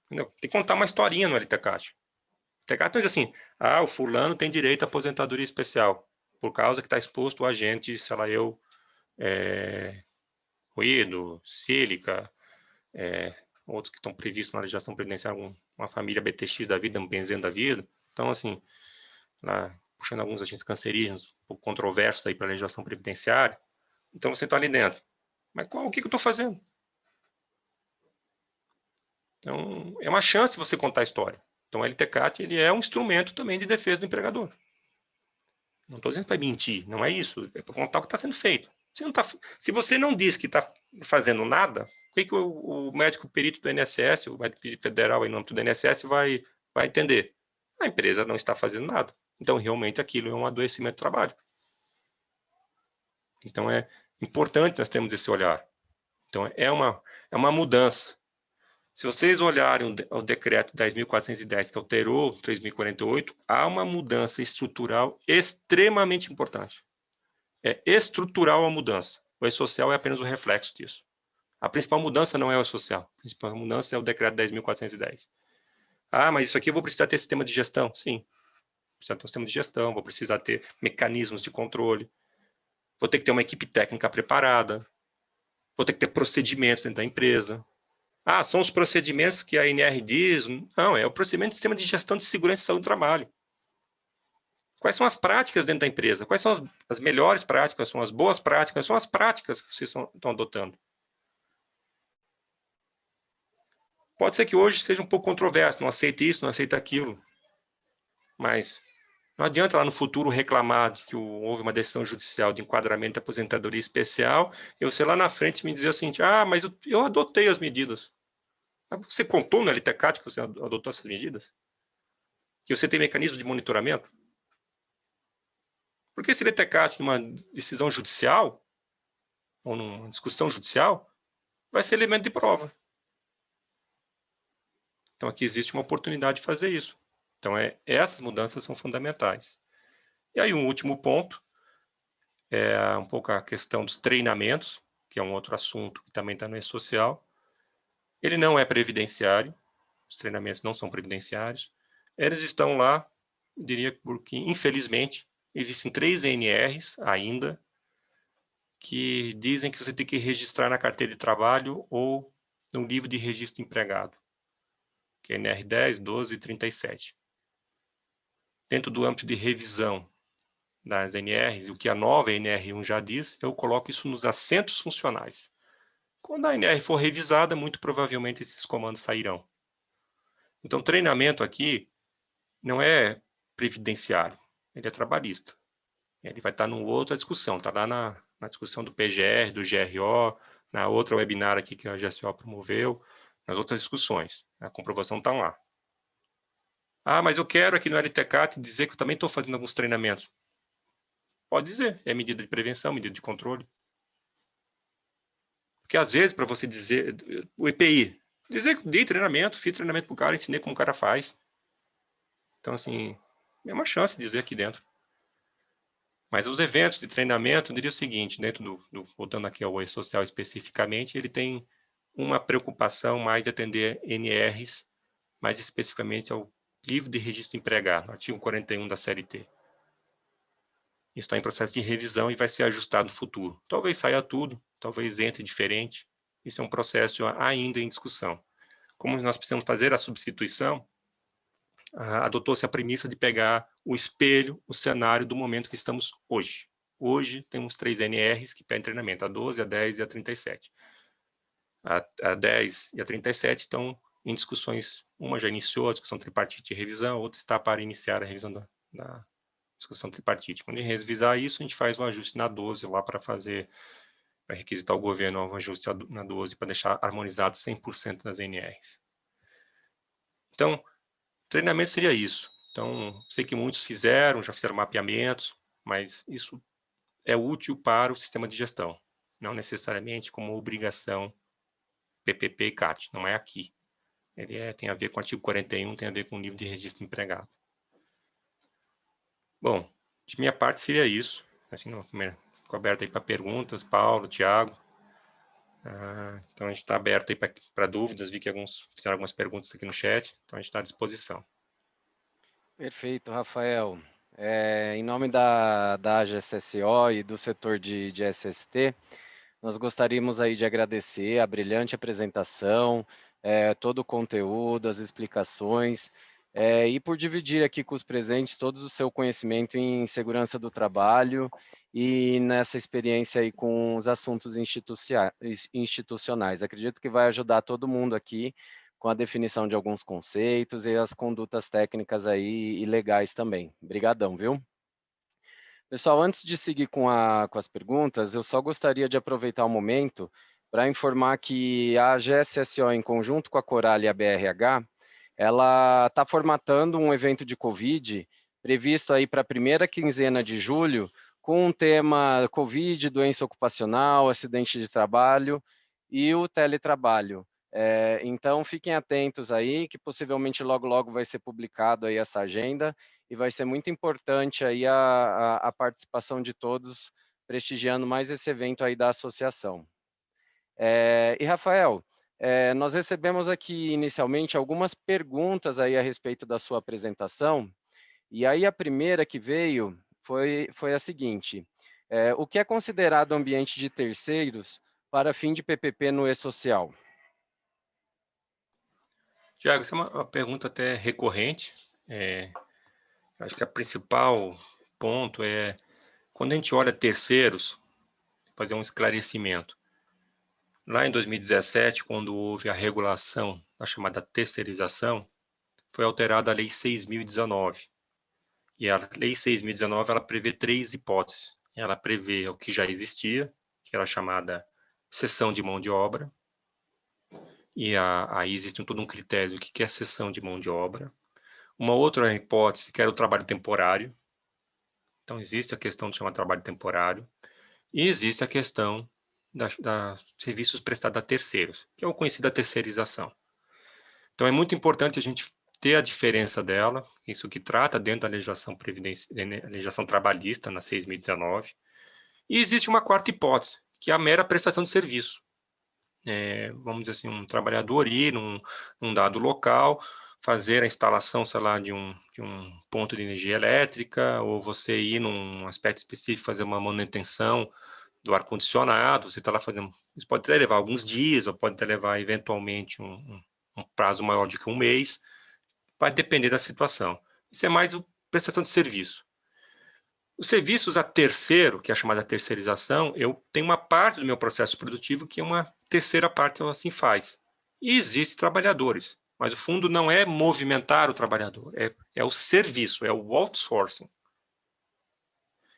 Entendeu? Tem que contar uma historinha no LTCAT. O LTCAT não diz assim, o fulano tem direito à aposentadoria especial, por causa que está exposto o agente, sei lá, ruído, sílica, outros que estão previstos na legislação previdenciária, uma família BTX da vida, um benzeno da vida. Então, assim, puxando alguns agentes cancerígenos, um pouco controversos aí para a legislação previdenciária. Então, você está ali dentro. Mas o que eu estou fazendo? Então, é uma chance de você contar a história. Então, o LTCAT ele é um instrumento também de defesa do empregador. Não estou dizendo para mentir, não é isso. É para contar o que está sendo feito. Se você não diz que está fazendo nada, o que o médico perito do INSS, o médico perito federal em nome do INSS vai entender? A empresa não está fazendo nada. Então, realmente, aquilo é um adoecimento do trabalho. Então, é importante nós termos esse olhar. Então, é uma mudança. Se vocês olharem o decreto 10.410, que alterou 3.048, há uma mudança estrutural extremamente importante. É estrutural a mudança. O E-Social é apenas um reflexo disso. A principal mudança não é o E-Social. A principal mudança é o decreto 10.410. Mas isso aqui eu vou precisar ter sistema de gestão? Sim. Vou precisar ter um sistema de gestão, vou precisar ter mecanismos de controle, vou ter que ter uma equipe técnica preparada, vou ter que ter procedimentos dentro da empresa. São os procedimentos que a ANR diz? Não, é o procedimento de sistema de gestão de segurança e saúde do trabalho. Quais são as práticas dentro da empresa? Quais são as melhores práticas? Quais são as boas práticas? Quais são as práticas que vocês estão adotando? Pode ser que hoje seja um pouco controverso, não aceita isso, não aceita aquilo. Mas não adianta lá no futuro reclamar de que houve uma decisão judicial de enquadramento de aposentadoria especial e você lá na frente me dizer assim, mas eu adotei as medidas. Mas você contou no LTCAT que você adotou essas medidas? Que você tem mecanismo de monitoramento? Porque esse LTCAT, numa decisão judicial, ou numa discussão judicial, vai ser elemento de prova. Então, aqui existe uma oportunidade de fazer isso. Então, essas mudanças são fundamentais. E aí, um último ponto, é um pouco a questão dos treinamentos, que é um outro assunto que também está no E-Social. Ele não é previdenciário, os treinamentos não são previdenciários. Eles estão lá, eu diria, porque, infelizmente, existem 3 NRs ainda, que dizem que você tem que registrar na carteira de trabalho ou no livro de registro de empregado, que é NR 10, 12 e 37. Dentro do âmbito de revisão das NRs, o que a nova NR1 já diz, eu coloco isso nos assentos funcionais. Quando a NR for revisada, muito provavelmente esses comandos sairão. Então, treinamento aqui não é previdenciário, ele é trabalhista. Ele vai estar numa outra discussão, está lá na discussão do PGR, do GRO, na outra webinar aqui que a GSO promoveu, nas outras discussões. A comprovação está lá. Mas eu quero aqui no LTCAT dizer que eu também estou fazendo alguns treinamentos. Pode dizer, é medida de prevenção, medida de controle. Porque às vezes, para você dizer, o EPI, dizer que dei treinamento, fiz treinamento para o cara, ensinei como o cara faz. Então, assim, é uma chance de dizer aqui dentro. Mas os eventos de treinamento, eu diria o seguinte, dentro voltando aqui ao E-Social especificamente, ele tem uma preocupação mais de atender NRs, mais especificamente ao livro de registro empregado, artigo 41 da CLT. Isso está em processo de revisão e vai ser ajustado no futuro. Talvez saia tudo, talvez entre diferente. Isso é um processo ainda em discussão. Como nós precisamos fazer a substituição, adotou-se a premissa de pegar o espelho, o cenário do momento que estamos hoje. Hoje temos 3 NRs que pedem treinamento, a 12, a 10 e a 37. A 10 e a 37 estão em discussões, uma já iniciou a discussão tripartite de revisão, a outra está para iniciar a revisão da discussão tripartite. Quando a gente revisar isso, a gente faz um ajuste na 12 lá para requisitar o governo um ajuste na 12 para deixar harmonizado 100% das NRs. Então, treinamento seria isso. Então, sei que muitos já fizeram mapeamentos, mas isso é útil para o sistema de gestão, não necessariamente como obrigação PPP e CAT, não é aqui. Ele tem a ver com o artigo 41, tem a ver com o nível de registro empregado. Bom, de minha parte seria isso. Assim, fico aberto aí para perguntas, Paulo, Tiago. Então a gente está aberto aí para dúvidas, vi que fizeram algumas perguntas aqui no chat, então a gente está à disposição. Perfeito, Rafael. Em nome da AGSSO e do setor de SST, nós gostaríamos aí de agradecer a brilhante apresentação, todo o conteúdo, as explicações, e por dividir aqui com os presentes todo o seu conhecimento em segurança do trabalho e nessa experiência aí com os assuntos institucionais. Acredito que vai ajudar todo mundo aqui com a definição de alguns conceitos e as condutas técnicas aí e legais também. Obrigadão, viu? Pessoal, antes de seguir com as perguntas, eu só gostaria de aproveitar o momento para informar que a GSSO, em conjunto com a Coral e a BRH, ela está formatando um evento de Covid previsto aí para a primeira quinzena de julho, com o tema Covid, doença ocupacional, acidente de trabalho e o teletrabalho. Então, fiquem atentos aí, que possivelmente logo vai ser publicado aí essa agenda, e vai ser muito importante aí a participação de todos, prestigiando mais esse evento aí da associação. E, Rafael, nós recebemos aqui inicialmente algumas perguntas aí a respeito da sua apresentação, e aí a primeira que veio foi a seguinte: o que é considerado ambiente de terceiros para fim de PPP no e-social? Tiago, essa é uma pergunta até recorrente. Acho que o principal ponto é, quando a gente olha terceiros, fazer um esclarecimento. Lá em 2017, quando houve a regulação da chamada terceirização, foi alterada a Lei 6.019. E a Lei 6.019, ela prevê 3 hipóteses. Ela prevê o que já existia, que era a chamada cessão de mão de obra, e aí existe todo um critério do que é cessão de mão de obra. Uma outra hipótese, que era o trabalho temporário. Então, existe a questão de chamar trabalho temporário, e existe a questão da serviços prestados a terceiros, que é o conhecido da terceirização. Então, é muito importante a gente ter a diferença dela, isso que trata dentro da legislação trabalhista, na 6.019. E existe uma quarta hipótese, que é a mera prestação de serviço. Vamos dizer assim, um trabalhador ir num dado local, fazer a instalação, sei lá, de um ponto de energia elétrica, ou você ir num aspecto específico, fazer uma manutenção do ar-condicionado, você está lá fazendo, isso pode até levar alguns dias, ou pode até levar, eventualmente, um prazo maior de que um mês, vai depender da situação. Isso é mais a prestação de serviço. Os serviços a terceiro, que é a chamada terceirização, eu tenho uma parte do meu processo produtivo que é uma terceira parte, assim faz. E existem trabalhadores, mas o fundo não é movimentar o trabalhador, é o serviço, é o outsourcing.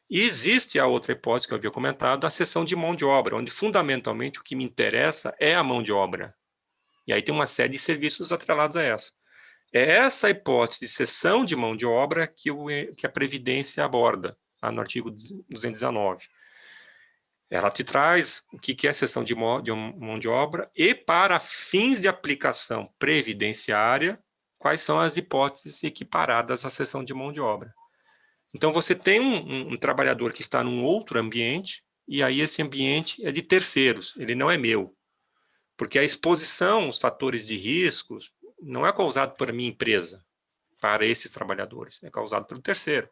E existe a outra hipótese que eu havia comentado, a cessão de mão de obra, onde fundamentalmente o que me interessa é a mão de obra. E aí tem uma série de serviços atrelados a essa. É essa hipótese de cessão de mão de obra que a Previdência aborda, lá no artigo 219. Ela te traz o que é cessão de mão de obra e, para fins de aplicação previdenciária, quais são as hipóteses equiparadas à cessão de mão de obra. Então, você tem um trabalhador que está num outro ambiente, e aí esse ambiente é de terceiros, ele não é meu. Porque a exposição, os fatores de riscos, não é causado por minha empresa, para esses trabalhadores, é causado pelo terceiro.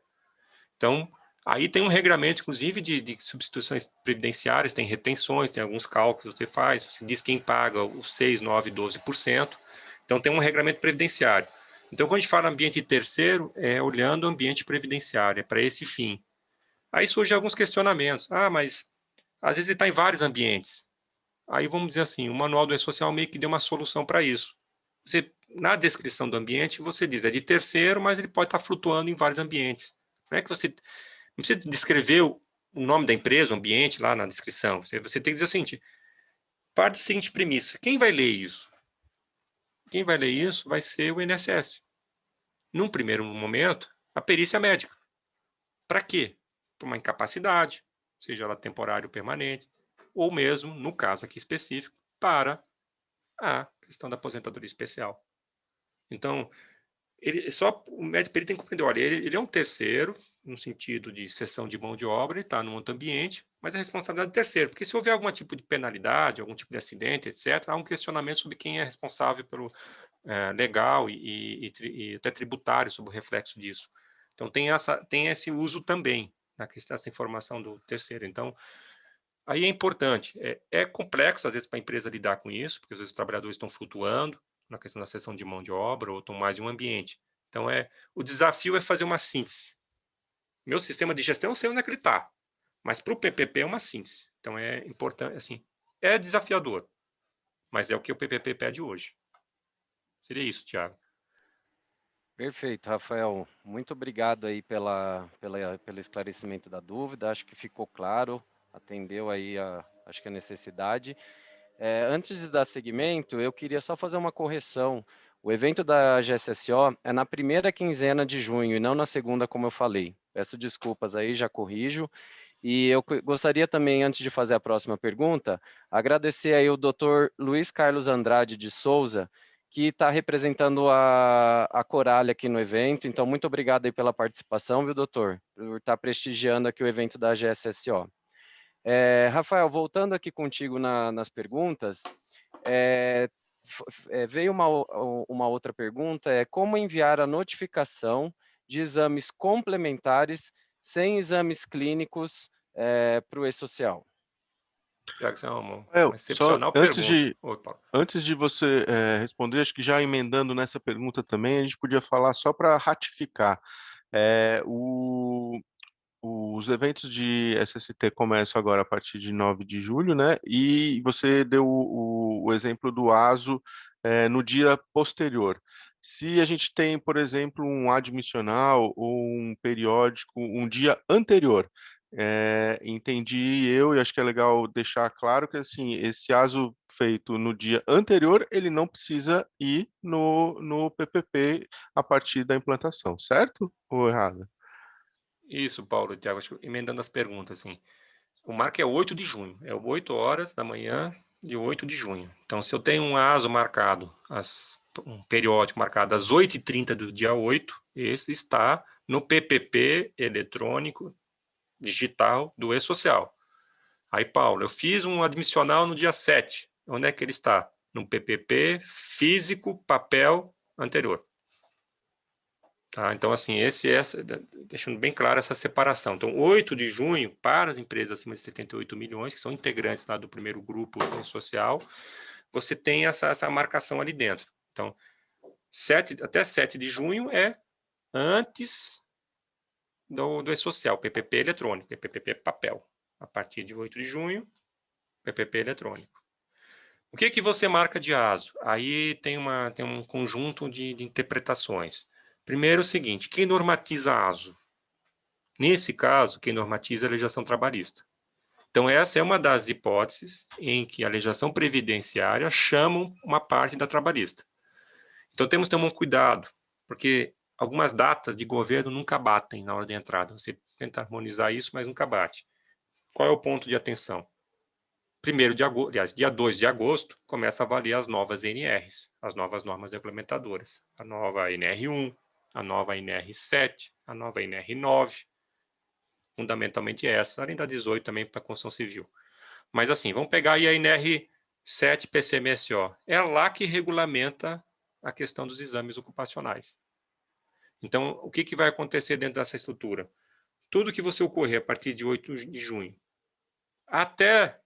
Então, aí tem um regramento, inclusive, de substituições previdenciárias, tem retenções, tem alguns cálculos que você faz, você diz quem paga os 6, 9, 12%. Então, tem um regramento previdenciário. Então, quando a gente fala ambiente terceiro, é olhando o ambiente previdenciário, é para esse fim. Aí surgem alguns questionamentos. Ah, mas às vezes ele está em vários ambientes. Aí vamos dizer assim, o manual do E-Social meio que deu uma solução para isso. Você, na descrição do ambiente, você diz, é de terceiro, mas ele pode estar flutuando em vários ambientes. Não é que você não precisa descrever o nome da empresa, o ambiente lá na descrição. Você tem que dizer o seguinte, parte da seguinte premissa, quem vai ler isso? Quem vai ler isso vai ser o INSS. Num primeiro momento, a perícia médica. Para quê? Para uma incapacidade, seja ela temporária ou permanente, ou mesmo, no caso aqui específico, para a questão da aposentadoria especial. Então, o médico tem que compreender, olha, ele é um terceiro, no sentido de cessão de mão de obra, ele está num outro ambiente, mas é responsabilidade do terceiro, porque se houver algum tipo de penalidade, algum tipo de acidente, etc., há um questionamento sobre quem é responsável pelo legal e até tributário sobre o reflexo disso. Então, tem esse uso também, na questão dessa informação do terceiro. Então, aí é importante, é complexo às vezes para a empresa lidar com isso, porque às vezes os trabalhadores estão flutuando na questão da cessão de mão de obra ou estão mais em um ambiente. Então, o desafio é fazer uma síntese. Meu sistema de gestão eu sei onde é que ele está, mas para o PPP é uma síntese. Então, é importante, assim, é desafiador, mas é o que o PPP pede hoje. Seria isso, Thiago. Perfeito, Rafael. Muito obrigado aí pelo esclarecimento da dúvida. Acho que ficou claro, atendeu aí acho que a necessidade. Antes de dar seguimento, eu queria só fazer uma correção. O evento da GSSO é na primeira quinzena de junho e não na segunda, como eu falei. Peço desculpas aí, já corrijo. E eu gostaria também, antes de fazer a próxima pergunta, agradecer aí o Dr. Luiz Carlos Andrade de Souza, que está representando a Coralha aqui no evento. Então, muito obrigado aí pela participação, viu, doutor? Por estar prestigiando aqui o evento da GSSO. Rafael, voltando aqui contigo nas perguntas, veio uma outra pergunta, como enviar a notificação de exames complementares sem exames clínicos para o E-Social? Tiago, isso é uma Só excepcional pergunta. Oi, Paulo. antes de você responder, acho que já emendando nessa pergunta também, a gente podia falar só para ratificar. Os eventos de SST começam agora a partir de 9 de julho, né? E você deu o exemplo do ASO no dia posterior. Se a gente tem, por exemplo, um admissional ou um periódico um dia anterior, entendi eu, e acho que é legal deixar claro que assim, esse ASO feito no dia anterior, ele não precisa ir no PPP a partir da implantação, certo ou errado? Isso, Paulo, Thiago, acho que emendando as perguntas, assim. O marco é 8 de junho, é 8 horas da manhã de 8 de junho. Então, se eu tenho um ASO marcado, um periódico marcado às 8h30 do dia 8, esse está no PPP eletrônico digital do E-Social. Aí, Paulo, eu fiz um admissional no dia 7. Onde é que ele está? No PPP físico, papel anterior. Tá? Então, assim, deixando bem claro essa separação. Então, 8 de junho, para as empresas acima de 78 milhões, que são integrantes lá do primeiro grupo social, você tem essa marcação ali dentro. Então, até 7 de junho é antes do E-Social, PPP eletrônico, PPP papel. A partir de 8 de junho, PPP eletrônico. O que você marca de ASO? Aí tem um conjunto de interpretações. Primeiro é o seguinte, quem normatiza ASO? Nesse caso, quem normatiza é a legislação trabalhista. Então, essa é uma das hipóteses em que a legislação previdenciária chama uma parte da trabalhista. Então, temos que ter um cuidado, porque algumas datas de governo nunca batem na hora de entrada. Você tenta harmonizar isso, mas nunca bate. Qual é o ponto de atenção? 1º de agosto, aliás, dia 2 de agosto, começa a valer as novas NRs, as novas normas reglamentadoras. A nova NR1, a nova NR7, a nova NR9, fundamentalmente essa, além da 18 também para a construção civil. Mas assim, vamos pegar aí a NR7 PCMSO. É lá que regulamenta a questão dos exames ocupacionais. Então, o que vai acontecer dentro dessa estrutura? Tudo que você ocorrer a partir de 8 de junho até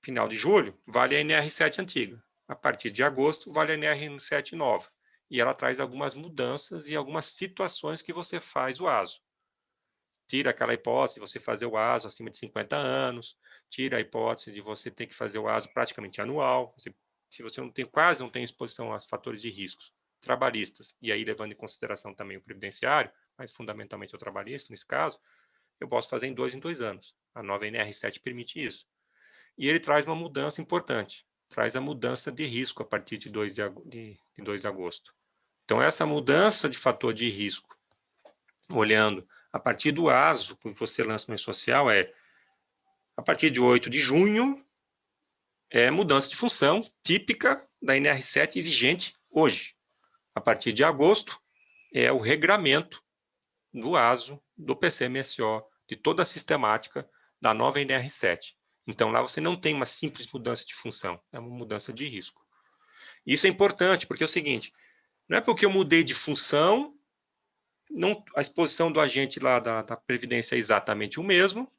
final de julho, vale a NR7 antiga. A partir de agosto, vale a NR7 nova. e ela traz algumas mudanças e algumas situações que você faz o ASO. Tira aquela hipótese de você fazer o ASO acima de 50 anos, tira a hipótese de você ter que fazer o ASO praticamente anual, se você quase não tem exposição a fatores de riscos trabalhistas, e aí levando em consideração também o previdenciário, mas fundamentalmente o trabalhista nesse caso, eu posso fazer em 2 anos. A nova NR7 permite isso. E ele traz uma mudança importante, traz a mudança de risco a partir de 2 de agosto. Então, essa mudança de fator de risco, olhando a partir do ASO, que você lança no E-Social, a partir de 8 de junho, é mudança de função típica da NR7 vigente hoje. A partir de agosto, é o regramento do ASO, do PCMSO, de toda a sistemática da nova NR7. Então, lá você não tem uma simples mudança de função, é uma mudança de risco. Isso é importante, porque é o seguinte, não é porque eu mudei de função, a exposição do agente lá da Previdência é exatamente o mesmo,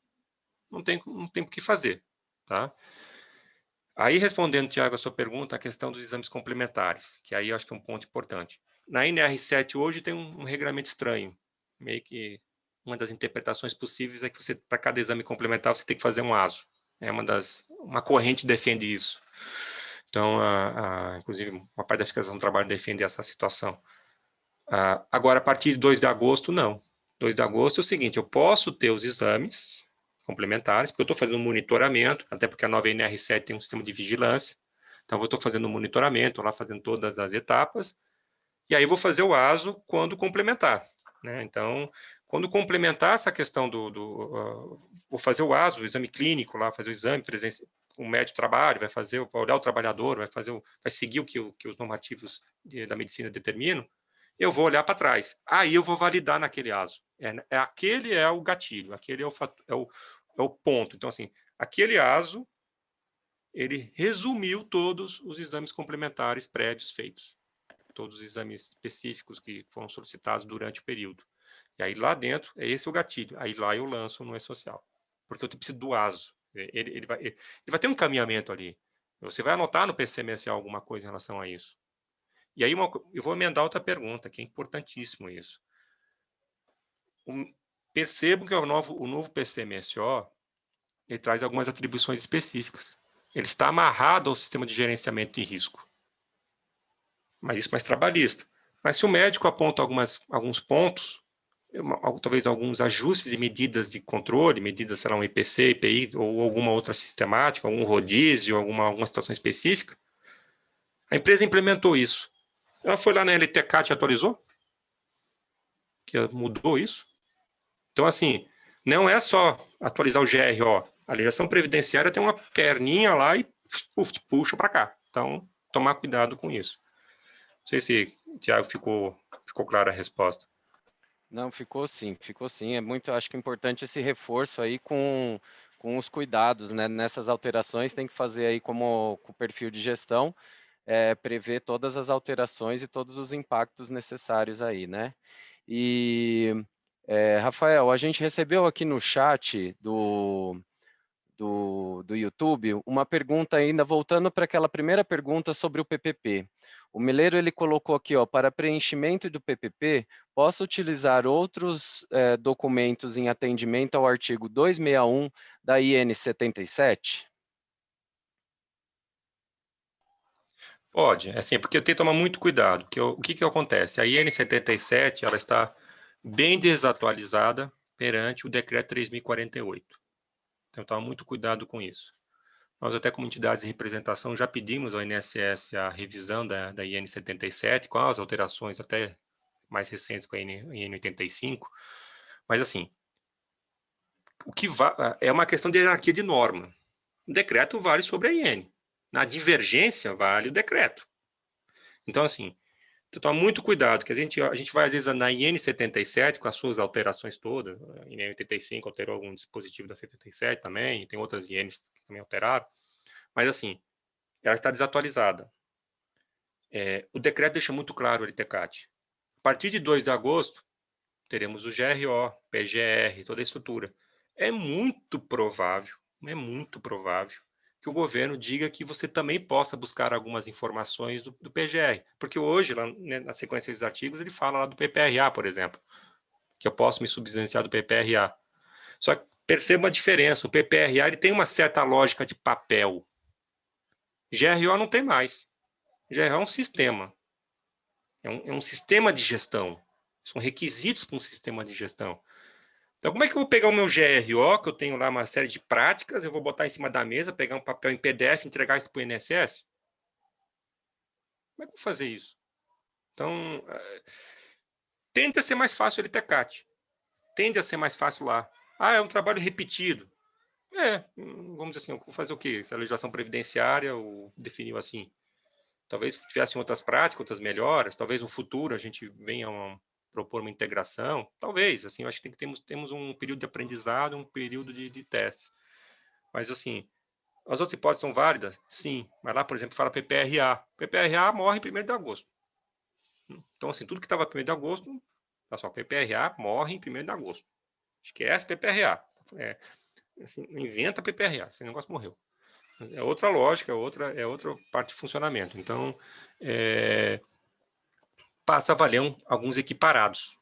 não tem o que fazer, tá? Aí, respondendo, Tiago, a sua pergunta, a questão dos exames complementares, que aí eu acho que é um ponto importante. Na NR7 hoje tem um regramento estranho, meio que uma das interpretações possíveis é que você, para cada exame complementar, você tem que fazer um ASO. Uma corrente defende isso. Então, inclusive, uma parte da fiscalização do trabalho defende essa situação. Agora, a partir de 2 de agosto, não. 2 de agosto é o seguinte, eu posso ter os exames complementares, porque eu estou fazendo um monitoramento, até porque a nova NR7 tem um sistema de vigilância, então eu estou fazendo um monitoramento, lá fazendo todas as etapas, e aí vou fazer o ASO quando complementar, né? Então, quando complementar essa questão vou fazer o ASO, o exame clínico lá, fazer o exame presencial, o médico trabalho, vai olhar o trabalhador, vai seguir o que os normativos da medicina determinam, eu vou olhar para trás. Aí eu vou validar naquele ASO. Aquele é o gatilho, aquele é o ponto. Então, assim, aquele ASO, ele resumiu todos os exames complementares prévios feitos. Todos os exames específicos que foram solicitados durante o período. E aí lá dentro, é esse o gatilho. Aí lá eu lanço no E-Social. Porque eu preciso do ASO. Ele vai ter um encaminhamento ali. Você vai anotar no PCMSA alguma coisa em relação a isso. E aí eu vou emendar outra pergunta, que é importantíssimo isso. Percebo que o novo PCMSO ele traz algumas atribuições específicas. Ele está amarrado ao sistema de gerenciamento de risco. Mas isso mais trabalhista. Mas se o médico aponta alguns pontos, talvez alguns ajustes de medidas de controle, medidas, sei lá, um IPC, IPI, ou alguma outra sistemática, algum rodízio, alguma situação específica, a empresa implementou isso. Ela foi lá na LTCAT e atualizou, que mudou isso. Então, assim, não é só atualizar o GRO. A legislação previdenciária tem uma perninha lá e puxa para cá. Então, tomar cuidado com isso. Não sei se, Tiago, ficou clara a resposta. Não, ficou sim. É muito, acho que importante esse reforço aí com os cuidados, né? Nessas alterações tem que fazer aí como com o perfil de gestão, prever todas as alterações e todos os impactos necessários aí, né? E, Rafael, a gente recebeu aqui no chat do YouTube uma pergunta ainda, voltando para aquela primeira pergunta sobre o PPP. O Mileiro ele colocou aqui, ó, para preenchimento do PPP, posso utilizar outros documentos em atendimento ao artigo 261 da IN 77? Pode, assim, porque eu tenho que tomar muito cuidado. O que acontece? A IN 77 ela está bem desatualizada perante o decreto 3048. Então, toma muito cuidado com isso. Nós, até como entidades de representação, já pedimos ao INSS a revisão da IN 77, com as alterações até mais recentes com a IN 85, mas, assim, é uma questão de hierarquia de norma. O decreto vale sobre a IN. Na divergência, vale o decreto. Então, assim, toma muito cuidado, que a gente vai, às vezes, na IN 77, com as suas alterações todas, a IN 85 alterou algum dispositivo da 77 também, tem outras INs que também alteraram, mas, assim, ela está desatualizada. O decreto deixa muito claro o LTCAT. A partir de 2 de agosto, teremos o GRO, PGR, toda a estrutura. É muito provável que o governo diga que você também possa buscar algumas informações do PGR. Porque hoje, lá, né, na sequência dos artigos, ele fala lá do PPRA, por exemplo, que eu posso me subsidenciar do PPRA. Só que perceba a diferença. O PPRA ele tem uma certa lógica de papel. GRO não tem mais. GRO é um sistema. É um sistema de gestão. São requisitos para um sistema de gestão. Então, como é que eu vou pegar o meu GRO, que eu tenho lá uma série de práticas, eu vou botar em cima da mesa, pegar um papel em PDF, entregar isso para o INSS? Como é que eu vou fazer isso? Então, tende a ser mais fácil o LTCAT. Tende a ser mais fácil lá. Ah, é um trabalho repetido. Vamos dizer assim, vou fazer o quê? Se a legislação previdenciária definiu assim. Talvez tivessem outras práticas, outras melhoras, talvez no futuro a gente venha propor uma integração, talvez, assim, eu acho que temos um período de aprendizado, um período de teste. Mas, assim, as outras hipóteses são válidas? Sim. Mas lá, por exemplo, fala PPRA. PPRA morre em 1º de agosto. Então, assim, tudo que estava 1º de agosto, pessoal, PPRA morre em 1º de agosto. Esquece PPRA. Assim, inventa PPRA, esse negócio morreu. É outra lógica, é outra parte de funcionamento. Então, passa a valer alguns equiparados.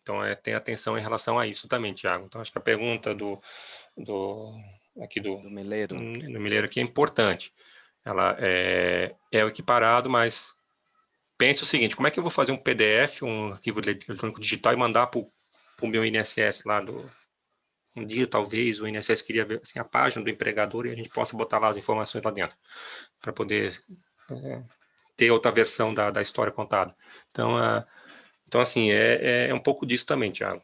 Então, tem atenção em relação a isso também, Tiago. Então, acho que a pergunta do Meleiro aqui é importante. Ela é o equiparado, mas pense o seguinte, como é que eu vou fazer um PDF, um arquivo eletrônico digital e mandar para o meu INSS lá um dia, talvez, o INSS queria ver assim, a página do empregador e a gente possa botar lá as informações lá dentro, para poder ter outra versão da história contada. Então assim, é um pouco disso também, Thiago.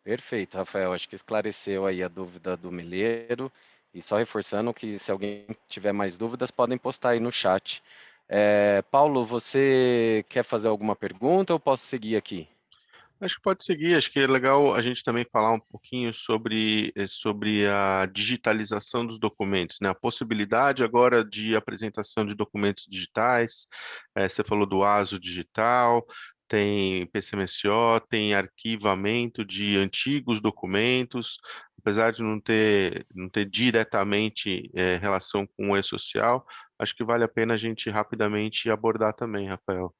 Perfeito, Rafael. Acho que esclareceu aí a dúvida do Meleiro. E só reforçando que se alguém tiver mais dúvidas, podem postar aí no chat. Paulo, você quer fazer alguma pergunta ou posso seguir aqui? Acho que pode seguir, acho que é legal a gente também falar um pouquinho sobre a digitalização dos documentos, né? A possibilidade agora de apresentação de documentos digitais, você falou do ASO digital, tem PCMSO, tem arquivamento de antigos documentos, apesar de não ter diretamente relação com o e-social, acho que vale a pena a gente rapidamente abordar também, Rafael.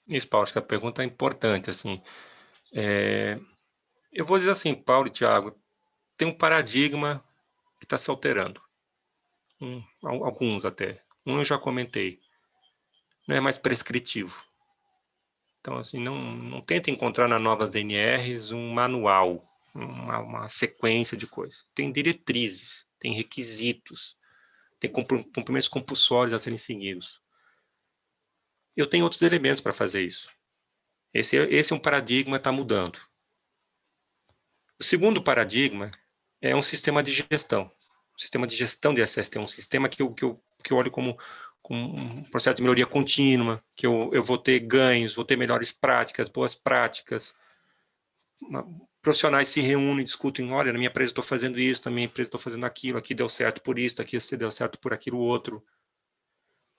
Isso, Paulo, acho que a pergunta é importante, assim. Eu vou dizer assim, Paulo e Thiago, tem um paradigma que está se alterando. Alguns até. Um eu já comentei. Não é mais prescritivo. Então, assim, não tenta encontrar nas novas NRs um manual, uma sequência de coisas. Tem diretrizes, tem requisitos, tem cumprimentos compulsórios a serem seguidos. Eu tenho outros elementos para fazer isso. Esse é um paradigma que está mudando. O segundo paradigma é um sistema de gestão. O sistema de gestão de SST é um sistema que eu olho como um processo de melhoria contínua, que eu vou ter ganhos, vou ter melhores práticas, boas práticas. Profissionais se reúnem, discutem, olha, na minha empresa estou fazendo isso, na minha empresa estou fazendo aquilo, aqui deu certo por isso, aqui deu certo por aquilo outro.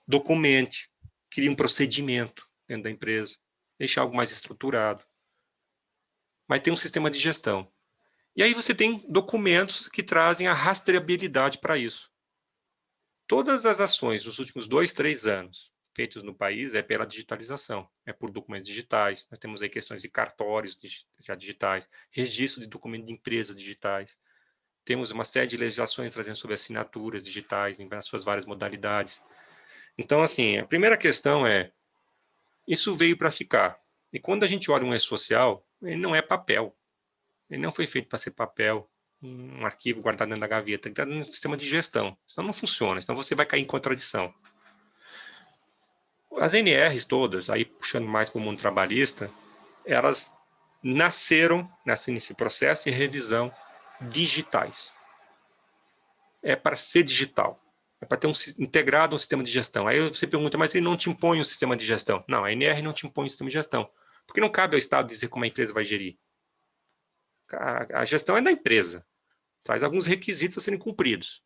Documente, crie um procedimento dentro da empresa, deixar algo mais estruturado. Mas tem um sistema de gestão. E aí você tem documentos que trazem a rastreabilidade para isso. Todas as ações dos últimos 2, 3 anos feitas no país é pela digitalização, é por documentos digitais. Nós temos aí questões de cartórios já digitais, registro de documentos de empresas digitais. Temos uma série de legislações trazendo sobre assinaturas digitais em suas várias modalidades. Então, assim, a primeira questão é, isso veio para ficar. E quando a gente olha um e-social, ele não é papel. Ele não foi feito para ser papel, um arquivo guardado dentro da gaveta. Ele está no sistema de gestão. Senão não funciona, senão você vai cair em contradição. As NRs todas, aí puxando mais para o mundo trabalhista, elas nasceram nesse processo de revisão digitais. É para ser digital. É para ter integrado um sistema de gestão. Aí você pergunta, mas ele não te impõe um sistema de gestão? Não, a NR não te impõe um sistema de gestão. Porque não cabe ao Estado dizer como a empresa vai gerir. A gestão é da empresa. Traz alguns requisitos a serem cumpridos.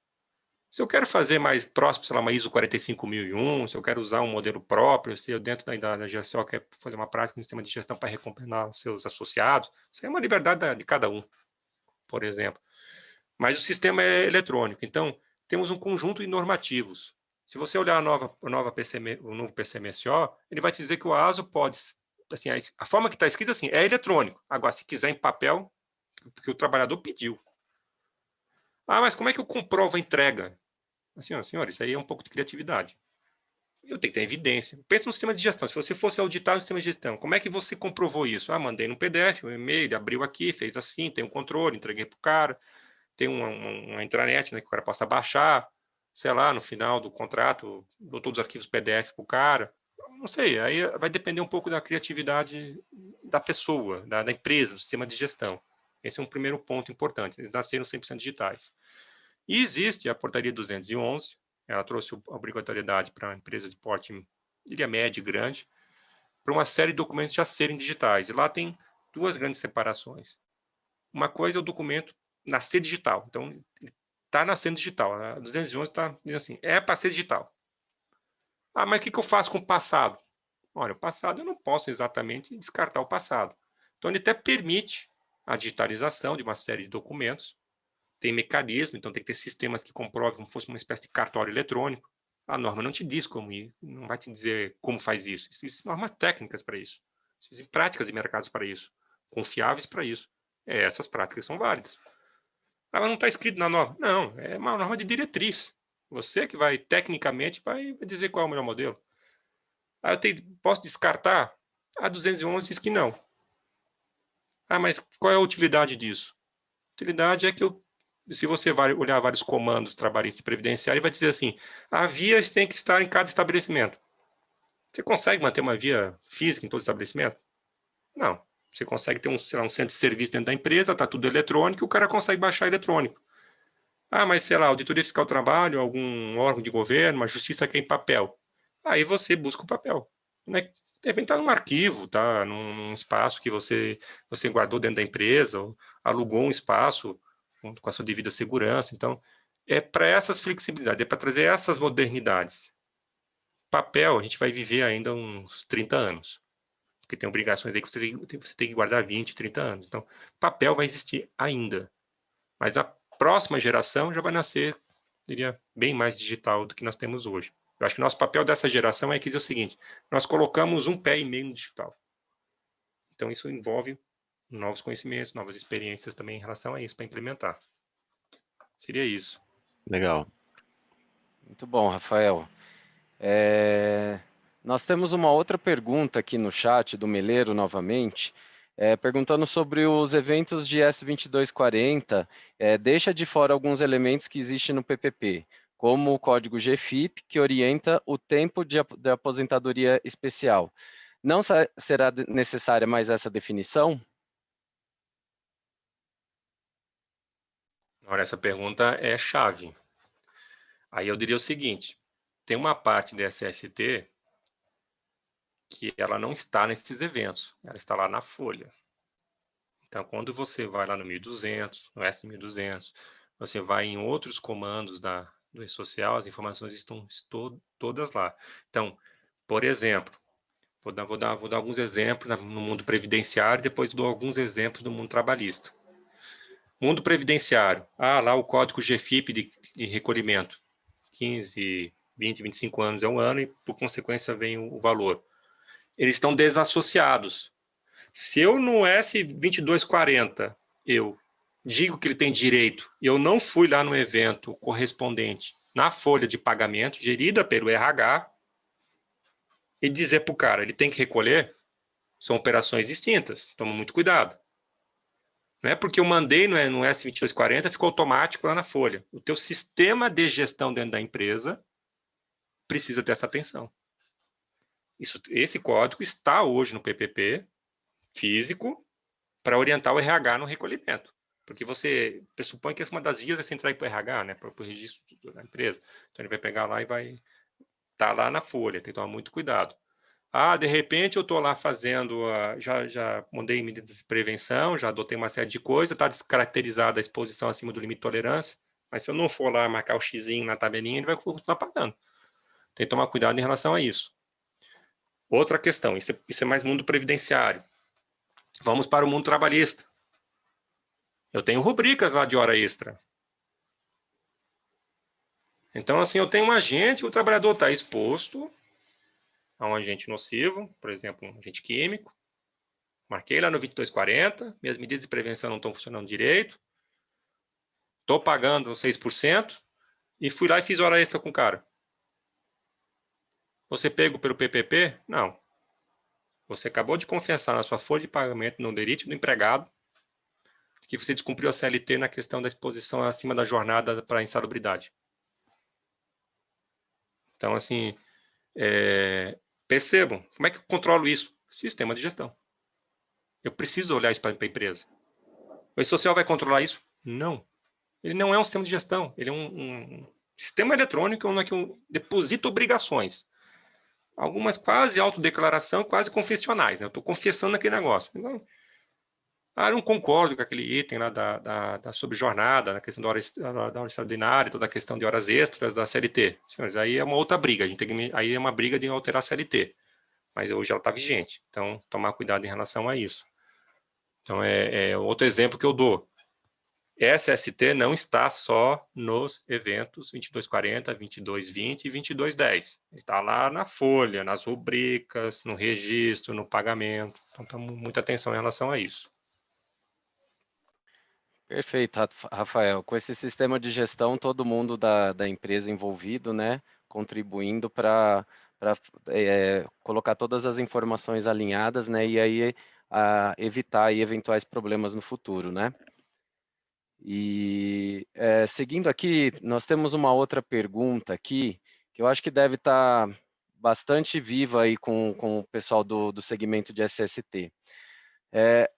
Se eu quero fazer mais próximo, sei lá, uma ISO 45001, se eu quero usar um modelo próprio, se eu dentro da GSO quero fazer uma prática no sistema de gestão para recompensar os seus associados, isso é uma liberdade de cada um, por exemplo. Mas o sistema é eletrônico, então temos um conjunto de normativos. Se você olhar o novo PCMSO, ele vai te dizer que o ASO pode, assim, a forma que está escrita assim, é eletrônico. Agora, se quiser em papel, porque o trabalhador pediu. Ah, mas como é que eu comprovo a entrega? Assim, ó, senhor, isso aí é um pouco de criatividade. Eu tenho que ter evidência. Pensa no sistema de gestão. Se você fosse auditar o sistema de gestão, como é que você comprovou isso? Ah, mandei no PDF, um e-mail, ele abriu aqui, fez assim, tem um controle, entreguei para o cara, tem uma intranet, né, que o cara possa baixar, sei lá, no final do contrato, dou todos os arquivos PDF para o cara. Não sei, aí vai depender um pouco da criatividade da pessoa, da empresa, do sistema de gestão. Esse é um primeiro ponto importante. Eles nasceram 100% digitais. E existe a portaria 211, ela trouxe a obrigatoriedade para empresas de porte, diria, médio e grande, para uma série de documentos já serem digitais. E lá tem duas grandes separações. Uma coisa é o documento nascer digital. Então, está nascendo digital. A 211 está dizendo assim, é para ser digital. Ah, mas o que eu faço com o passado? Olha, o passado eu não posso exatamente descartar o passado. Então, ele até permite a digitalização de uma série de documentos, tem mecanismo, então tem que ter sistemas que comprovem como se fosse uma espécie de cartório eletrônico. A norma não te diz como ir, não vai te dizer como faz isso. Existem normas técnicas para isso. Existem práticas e mercados para isso, confiáveis para isso. Essas práticas são válidas. Ah, mas não está escrito na norma. Não, é uma norma de diretriz. Você que vai, tecnicamente, vai dizer qual é o melhor modelo. Ah, posso descartar? A 211 diz que não. Ah, mas qual é a utilidade disso? A utilidade é que se você vai olhar vários comandos trabalhistas e previdenciários, vai dizer assim, a via tem que estar em cada estabelecimento. Você consegue manter uma via física em todo estabelecimento? Não. Você consegue ter sei lá, um centro de serviço dentro da empresa, está tudo eletrônico, o cara consegue baixar eletrônico. Ah, mas sei lá, auditoria fiscal do trabalho, algum órgão de governo, a justiça quer em papel. Aí você busca o papel. Né? De repente está num arquivo, tá num espaço que você guardou dentro da empresa, ou alugou um espaço com a sua devida segurança. Então, é para essas flexibilidades, é para trazer essas modernidades. Papel, a gente vai viver ainda uns 30 anos, porque tem obrigações aí que você tem que guardar 20, 30 anos. Então, papel vai existir ainda. Mas na próxima geração já vai nascer, diria, bem mais digital do que nós temos hoje. Eu acho que nosso papel dessa geração é que dizer o seguinte, nós colocamos um pé e meio no digital. Então, isso envolve novos conhecimentos, novas experiências também em relação a isso, para implementar. Seria isso. Legal. Muito bom, Rafael. Nós temos uma outra pergunta aqui no chat do Meleiro, novamente, perguntando sobre os eventos de S2240, deixa de fora alguns elementos que existem no PPP, como o código GFIP, que orienta o tempo de aposentadoria especial. Não será necessária mais essa definição? Olha, essa pergunta é chave. Aí eu diria o seguinte, tem uma parte da SST que ela não está nesses eventos, ela está lá na folha. Então, quando você vai lá no 1200, no S1200, você vai em outros comandos do E-Social, as informações estão todas lá. Então, por exemplo, vou dar alguns exemplos no mundo previdenciário e depois dou alguns exemplos do mundo trabalhista. Mundo previdenciário. Lá o código GFIP de recolhimento. 15, 20, 25 anos é um ano e, por consequência, vem o valor. Eles estão desassociados. Se eu no S2240 eu digo que ele tem direito e eu não fui lá no evento correspondente na folha de pagamento gerida pelo RH e dizer para o cara, ele tem que recolher, são operações distintas, toma muito cuidado. Não é porque eu mandei no S2240, ficou automático lá na folha. O teu sistema de gestão dentro da empresa precisa dessa atenção. Esse código está hoje no PPP físico para orientar o RH no recolhimento. Porque você pressupõe que uma das vias é ser entregue para o RH, né, para o registro da empresa. Então, ele vai pegar lá e vai estar lá na folha, tem que tomar muito cuidado. De repente, eu estou lá fazendo, já mandei medidas de prevenção, já adotei uma série de coisas, está descaracterizada a exposição acima do limite de tolerância, mas se eu não for lá marcar o xizinho na tabelinha, ele vai continuar pagando. Tem que tomar cuidado em relação a isso. Outra questão, isso é mais mundo previdenciário. Vamos para o mundo trabalhista. Eu tenho rubricas lá de hora extra. Então, assim, eu tenho um agente, o trabalhador está exposto a um agente nocivo, por exemplo, um agente químico. Marquei lá no 2240, minhas medidas de prevenção não estão funcionando direito, estou pagando 6% e fui lá e fiz hora extra com o cara. Você pego pelo PPP? Não. Você acabou de confessar na sua folha de pagamento no delito do empregado que você descumpriu a CLT na questão da exposição acima da jornada para insalubridade. Então, assim, percebam, como é que eu controlo isso? Sistema de gestão. Eu preciso olhar isso para a empresa. O E-Social vai controlar isso? Não. Ele não é um sistema de gestão, ele é um sistema eletrônico onde eu deposito obrigações. Algumas quase autodeclaração, quase confessionais. Né? Eu estou confessando aquele negócio. Então, eu não concordo com aquele item lá da sobrejornada, na questão da hora extraordinária, toda a questão de horas extras da CLT. Senhores, aí é uma outra briga. Aí é uma briga de alterar a CLT. Mas hoje ela está vigente. Então, tomar cuidado em relação a isso. Então, é outro exemplo que eu dou. SST não está só nos eventos 2240, 2220 e 2210. Está lá na folha, nas rubricas, no registro, no pagamento. Então, temos muita atenção em relação a isso. Perfeito, Rafael. Com esse sistema de gestão, todo mundo da empresa envolvido, né, contribuindo para colocar todas as informações alinhadas, né, e aí evitar aí eventuais problemas no futuro, né? E seguindo aqui, nós temos uma outra pergunta aqui, que eu acho que deve estar bastante viva aí com o pessoal do segmento de SST.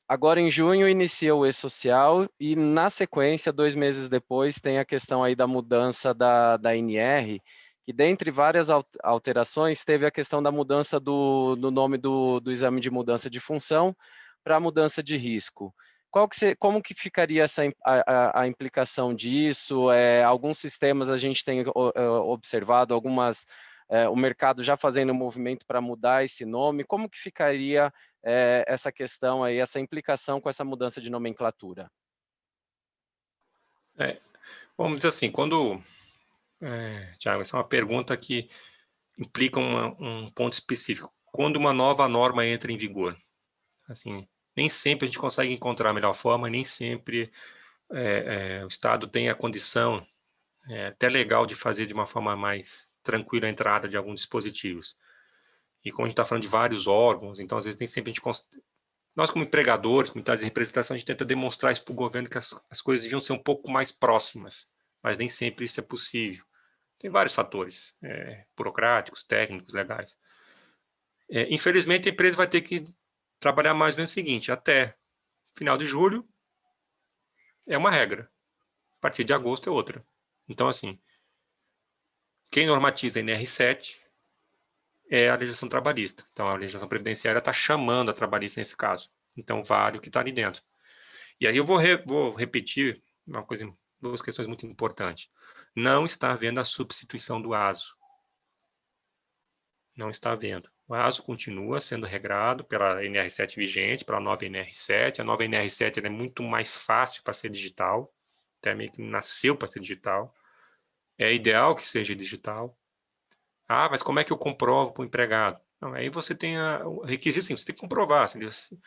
Agora, em junho, inicia o E-Social e, na sequência, 2 meses depois, tem a questão aí da mudança da NR, que, dentre várias alterações, teve a questão da mudança do nome do exame de mudança de função para mudança de risco. Como que ficaria a implicação disso? Alguns sistemas a gente tem observado, o mercado já fazendo um movimento para mudar esse nome. Como que ficaria essa questão aí, essa implicação com essa mudança de nomenclatura? Vamos dizer assim, Tiago, essa é uma pergunta que implica um ponto específico. Quando uma nova norma entra em vigor, assim, nem sempre a gente consegue encontrar a melhor forma, nem sempre o Estado tem a condição até legal de fazer de uma forma mais tranquila a entrada de alguns dispositivos. E como a gente está falando de vários órgãos, então às vezes nem sempre a gente nós como empregadores, como entidades de representação, a gente tenta demonstrar isso para o governo que as coisas deviam ser um pouco mais próximas, mas nem sempre isso é possível. Tem vários fatores, burocráticos, técnicos, legais. Infelizmente, a empresa vai ter que trabalhar mais ou menos o seguinte, até final de julho é uma regra, a partir de agosto é outra. Então, assim, quem normatiza a NR7 é a legislação trabalhista. Então, a legislação previdenciária está chamando a trabalhista nesse caso. Então, vale o que está ali dentro. E aí eu vou repetir duas questões muito importantes. Não está havendo a substituição do ASO. Não está havendo. O ASO continua sendo regrado pela NR7 vigente, pela nova NR7. A nova NR7 é muito mais fácil para ser digital, até meio que nasceu para ser digital. É ideal que seja digital. Mas como é que eu comprovo para o empregado? Não, aí você tem o requisito, sim, você tem que comprovar. Se você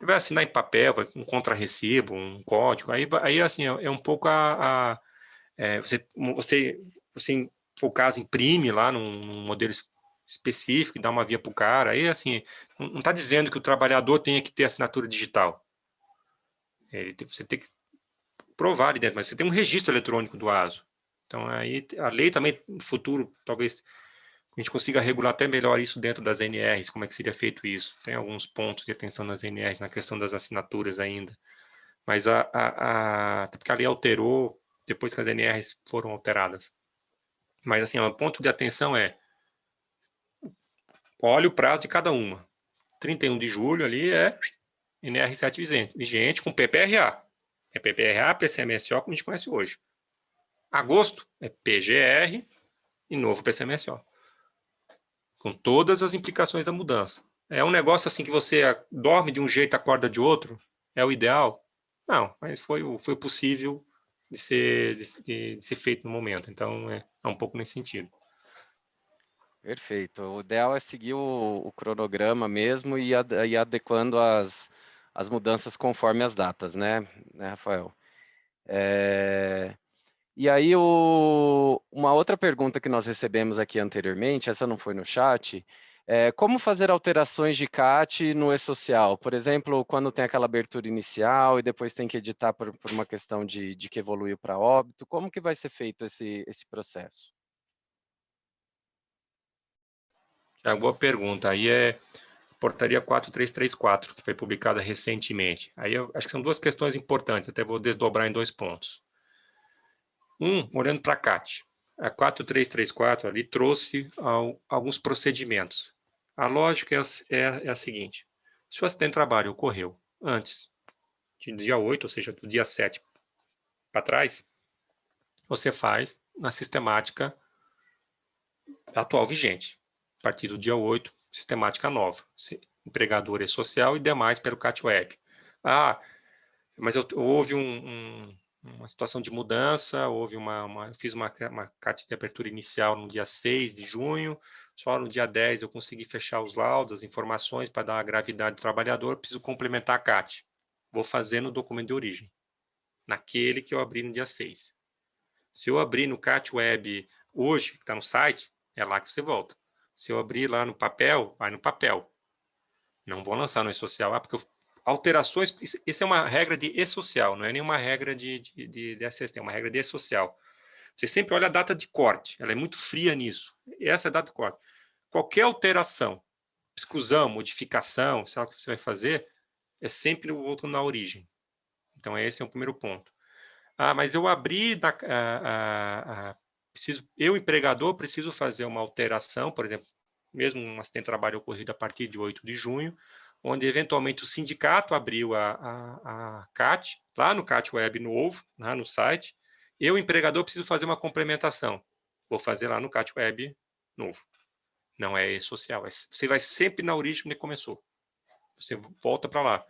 vai assinar em papel, um contrarrecibo, um código, aí assim, é um pouco você for o caso, imprime lá num modelo específico e dá uma via para o cara. Aí, assim, não está dizendo que o trabalhador tenha que ter assinatura digital. Você tem que provar ali dentro, mas você tem um registro eletrônico do ASO. Então, aí a lei também, no futuro, talvez a gente consiga regular até melhor isso dentro das NRs, como é que seria feito isso. Tem alguns pontos de atenção nas NRs, na questão das assinaturas ainda. Mas até porque a lei alterou depois que as NRs foram alteradas. Mas, assim, o ponto de atenção olha o prazo de cada uma. 31 de julho ali é NR7 vigente com PPRA. É PPRA, PCMSO, como a gente conhece hoje. Agosto é PGR e novo PCMSO. Com todas as implicações da mudança. É um negócio assim que você dorme de um jeito, acorda de outro? É o ideal? Não, mas foi o possível de ser feito no momento. Então, é É um pouco nesse sentido. Perfeito. O ideal é seguir o cronograma mesmo e ir adequando as mudanças conforme as datas, né, Rafael? E aí, uma outra pergunta que nós recebemos aqui anteriormente, essa não foi no chat, como fazer alterações de CAT no e-social? Por exemplo, quando tem aquela abertura inicial e depois tem que editar por uma questão de que evoluiu para óbito, como que vai ser feito esse processo? É uma boa pergunta. Aí é Portaria 4334, que foi publicada recentemente. Aí eu acho que são duas questões importantes, até vou desdobrar em 2 pontos. Olhando para a CAT, a 4334 ali trouxe alguns procedimentos. A lógica é a seguinte: se o acidente de trabalho ocorreu antes do dia 8, ou seja, do dia 7 para trás, você faz na sistemática atual vigente. A partir do dia 8, sistemática nova. Empregador e social e demais pelo CAT Web. Mas houve uma situação de mudança, eu fiz uma CAT de abertura inicial no dia 6 de junho, só no dia 10 eu consegui fechar os laudos, as informações para dar a gravidade do trabalhador, preciso complementar a CAT. Vou fazer no documento de origem, naquele que eu abri no dia 6. Se eu abrir no CAT Web hoje, que está no site, é lá que você volta. Se eu abrir lá no papel, vai no papel. Não vou lançar no e-social, porque alterações, isso é uma regra de e-social, não é nenhuma regra de SST, é uma regra de e-social. Você sempre olha a data de corte, ela é muito fria nisso. Essa é a data de corte. Qualquer alteração, exclusão, modificação, sei lá o que você vai fazer, é sempre o outro na origem. Então, esse é o primeiro ponto. Mas eu abri, eu, empregador, preciso fazer uma alteração, por exemplo, mesmo um acidente de trabalho ocorrido a partir de 8 de junho, onde eventualmente o sindicato abriu a CAT, lá no CAT Web novo, lá no site, eu, empregador, preciso fazer uma complementação. Vou fazer lá no CAT Web novo. Não é social, você vai sempre na origem onde começou. Você volta para lá.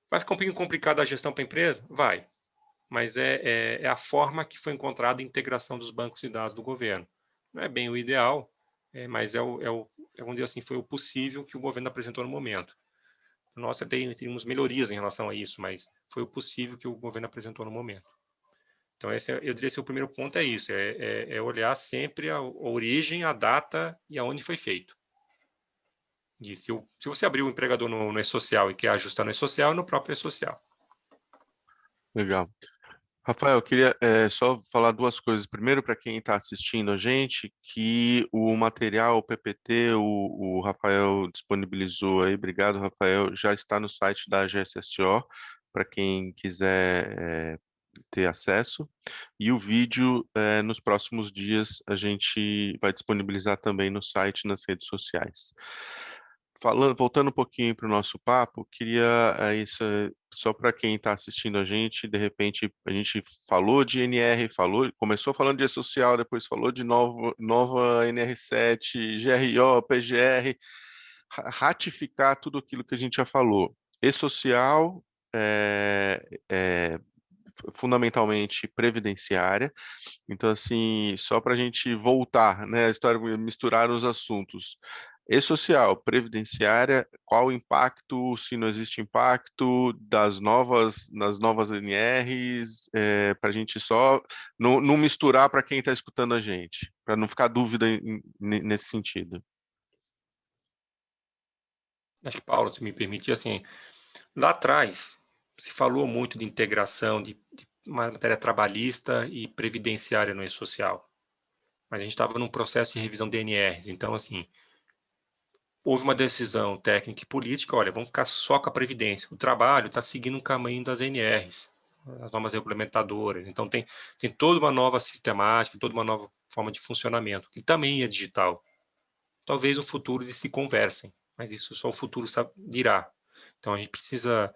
Vai ficar um pouquinho complicado a gestão para a empresa? Vai. Mas é a forma que foi encontrada a integração dos bancos de dados do governo. Não é bem o ideal, mas vamos dizer assim, foi o possível que o governo apresentou no momento. Nós temos melhorias em relação a isso, mas foi o possível que o governo apresentou no momento. Então, eu diria que o primeiro ponto é isso, é olhar sempre a origem, a data e aonde foi feito. E se você abrir o empregador no e-social e quer ajustar no e-social, no próprio e-social. Legal. Rafael, eu queria só falar duas coisas. Primeiro, para quem está assistindo a gente, que o material, o PPT, o Rafael disponibilizou aí, obrigado, Rafael, já está no site da GSSO, para quem quiser ter acesso. E o vídeo, nos próximos dias, a gente vai disponibilizar também no site e nas redes sociais. Voltando um pouquinho para o nosso papo, queria só para quem está assistindo a gente, de repente a gente falou de NR, começou falando de E-Social, depois falou de nova NR7, GRO, PGR, ratificar tudo aquilo que a gente já falou. E-Social fundamentalmente previdenciária. Então, assim, só para a gente voltar, né, a história, misturar os assuntos. E-Social, previdenciária, qual o impacto, se não existe impacto nas novas NRs, para a gente só não misturar para quem está escutando a gente, para não ficar dúvida nesse sentido. Acho que, Paulo, se me permitir, assim, lá atrás se falou muito de integração de matéria trabalhista e previdenciária no e-social, mas a gente estava num processo de revisão de NRs, então, assim, houve uma decisão técnica e política, olha, vamos ficar só com a previdência. O trabalho está seguindo um caminho das NRs, as normas regulamentadoras, então tem toda uma nova sistemática, toda uma nova forma de funcionamento, que também é digital. Talvez no futuro eles se conversem, mas isso só o futuro dirá. Então a gente precisa,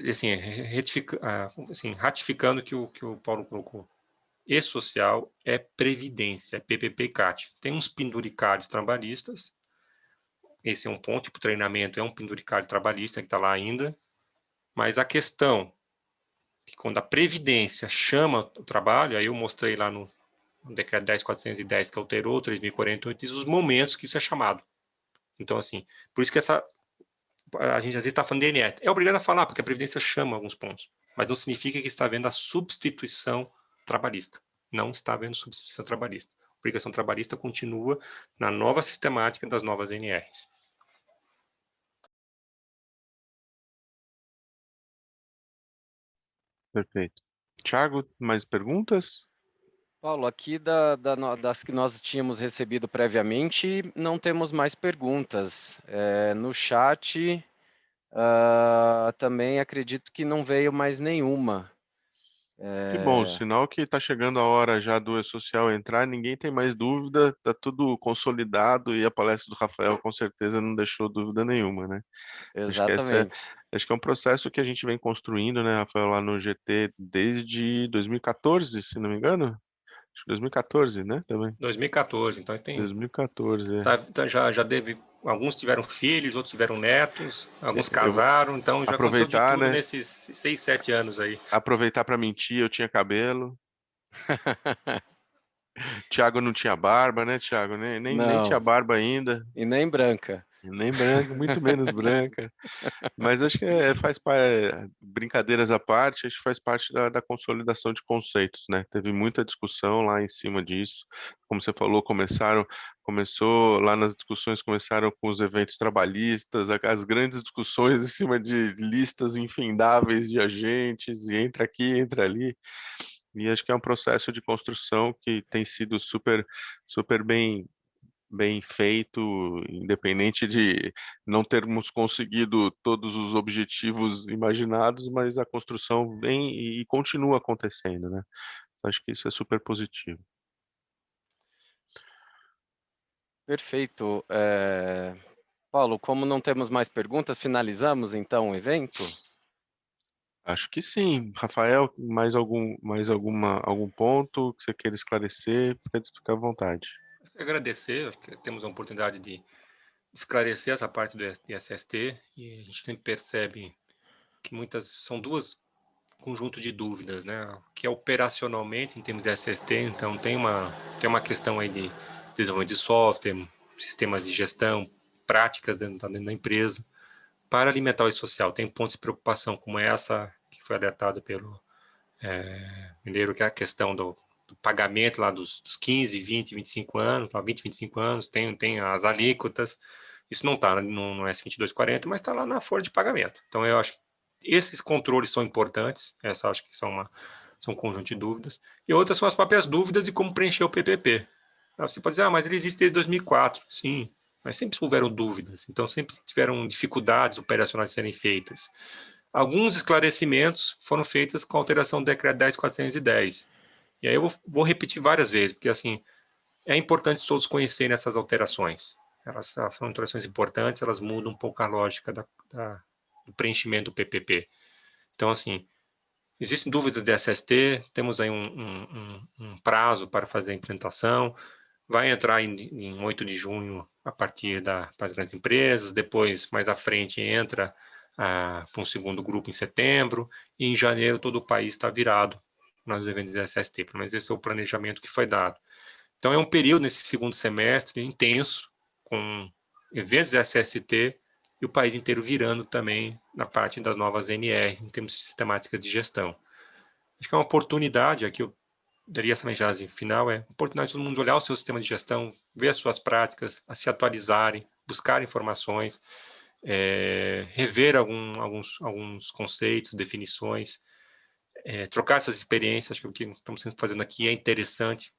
assim, ratificando que o Paulo colocou. E-Social é previdência, é PPP e CAT. Tem uns penduricários trabalhistas, esse é um ponto, tipo, treinamento é um penduricário trabalhista que está lá ainda, mas a questão que quando a previdência chama o trabalho, aí eu mostrei lá no o decreto 10.410 que alterou, 3.048, diz os momentos que isso é chamado. Então, assim, por isso que a gente às vezes está falando de DNE. É obrigado a falar, porque a Previdência chama alguns pontos, mas não significa que está havendo a substituição trabalhista. Não está havendo substituição trabalhista. A obrigação trabalhista continua na nova sistemática das novas NRs. Perfeito. Tiago, mais perguntas? Paulo, aqui das que nós tínhamos recebido previamente, não temos mais perguntas. No chat, também acredito que não veio mais nenhuma. Que bom, sinal que está chegando a hora já do E-Social entrar, ninguém tem mais dúvida, está tudo consolidado e a palestra do Rafael com certeza não deixou dúvida nenhuma, né? Acho que Exatamente. acho que é um processo que a gente vem construindo, né, Rafael, lá no GT desde 2014, se não me engano? Acho que 2014, né, também. 2014, então tem 2014, já alguns tiveram filhos, outros tiveram netos, alguns Eu vou casaram, então já aconteceu de aproveitar, tudo né? nesses 6, 7 anos aí. Aproveitar para mentir, eu tinha cabelo. Tiago não tinha barba, né, Tiago? Nem tinha Não, barba ainda. e nem branca. Nem branca, muito menos branca. Mas acho que brincadeiras à parte, acho que faz parte da consolidação de conceitos, né? Teve muita discussão lá em cima disso. Como você falou, começou lá nas discussões, começaram com os eventos trabalhistas, as grandes discussões em cima de listas infindáveis de agentes, e entra aqui, entra ali. E acho que é um processo de construção que tem sido super bem feito, independente de não termos conseguido todos os objetivos imaginados, mas a construção vem e continua acontecendo, né? Acho que isso é super positivo. Perfeito. Paulo, como não temos mais perguntas, finalizamos então o evento? Acho que sim. Rafael, algum ponto que você queira esclarecer? Fica à vontade. Agradecer, acho que temos a oportunidade de esclarecer essa parte do SST e a gente sempre percebe que são duas conjunto de dúvidas, né? Que é operacionalmente em termos de SST, então tem uma questão aí de desenvolvimento de software, sistemas de gestão, práticas dentro da empresa. Para alimentar o social, tem pontos de preocupação como essa que foi alertada pelo Mineiro, que é a questão do pagamento lá dos 15, 20, 25 anos, 20, 25 anos, tem as alíquotas. Isso não está no S2240, mas está lá na folha de pagamento. Então, eu acho que esses controles são importantes, essa acho que são um conjunto de dúvidas. E outras são as próprias dúvidas de como preencher o PPP. Você pode dizer, mas ele existe desde 2004. Sim, mas sempre houveram dúvidas, então sempre tiveram dificuldades operacionais a serem feitas. Alguns esclarecimentos foram feitos com a alteração do decreto 10.410. E aí eu vou repetir várias vezes, porque assim, é importante todos conhecerem essas alterações. Elas são alterações importantes, elas mudam um pouco a lógica do preenchimento do PPP. Então, assim, existem dúvidas de SST, temos aí um prazo para fazer a implementação, vai entrar em 8 de junho a partir para as grandes empresas, depois, mais à frente, entra para um segundo grupo em setembro, e em janeiro todo o país está virado nos eventos de SST, pelo menos esse é o planejamento que foi dado. Então, é um período nesse segundo semestre intenso, com eventos de SST e o país inteiro virando também na parte das novas NRs, em termos de sistemáticas de gestão. Acho que é uma oportunidade, aqui eu daria essa mensagem final, é a oportunidade de todo mundo olhar o seu sistema de gestão, ver as suas práticas, a se atualizarem, buscar informações, rever alguns conceitos, definições, trocar essas experiências. Acho que o que estamos fazendo aqui é interessante,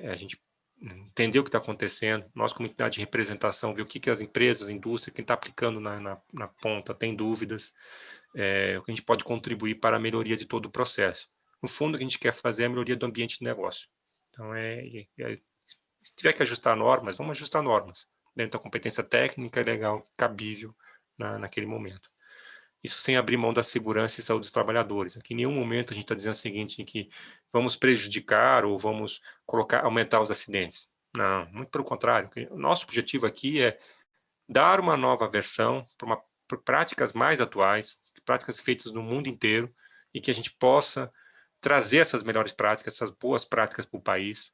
a gente entender o que está acontecendo, nós como entidade de representação, ver o que as empresas, a indústria, quem está aplicando na ponta, tem dúvidas, o que a gente pode contribuir para a melhoria de todo o processo. No fundo, o que a gente quer fazer é a melhoria do ambiente de negócio. Então, se tiver que ajustar normas, vamos ajustar normas, dentro da competência técnica e legal cabível naquele momento. Isso sem abrir mão da segurança e saúde dos trabalhadores. Aqui em nenhum momento a gente está dizendo o seguinte, que vamos prejudicar ou vamos aumentar os acidentes. Não, muito pelo contrário. O nosso objetivo aqui é dar uma nova versão para práticas mais atuais, práticas feitas no mundo inteiro, e que a gente possa trazer essas melhores práticas, essas boas práticas para o país,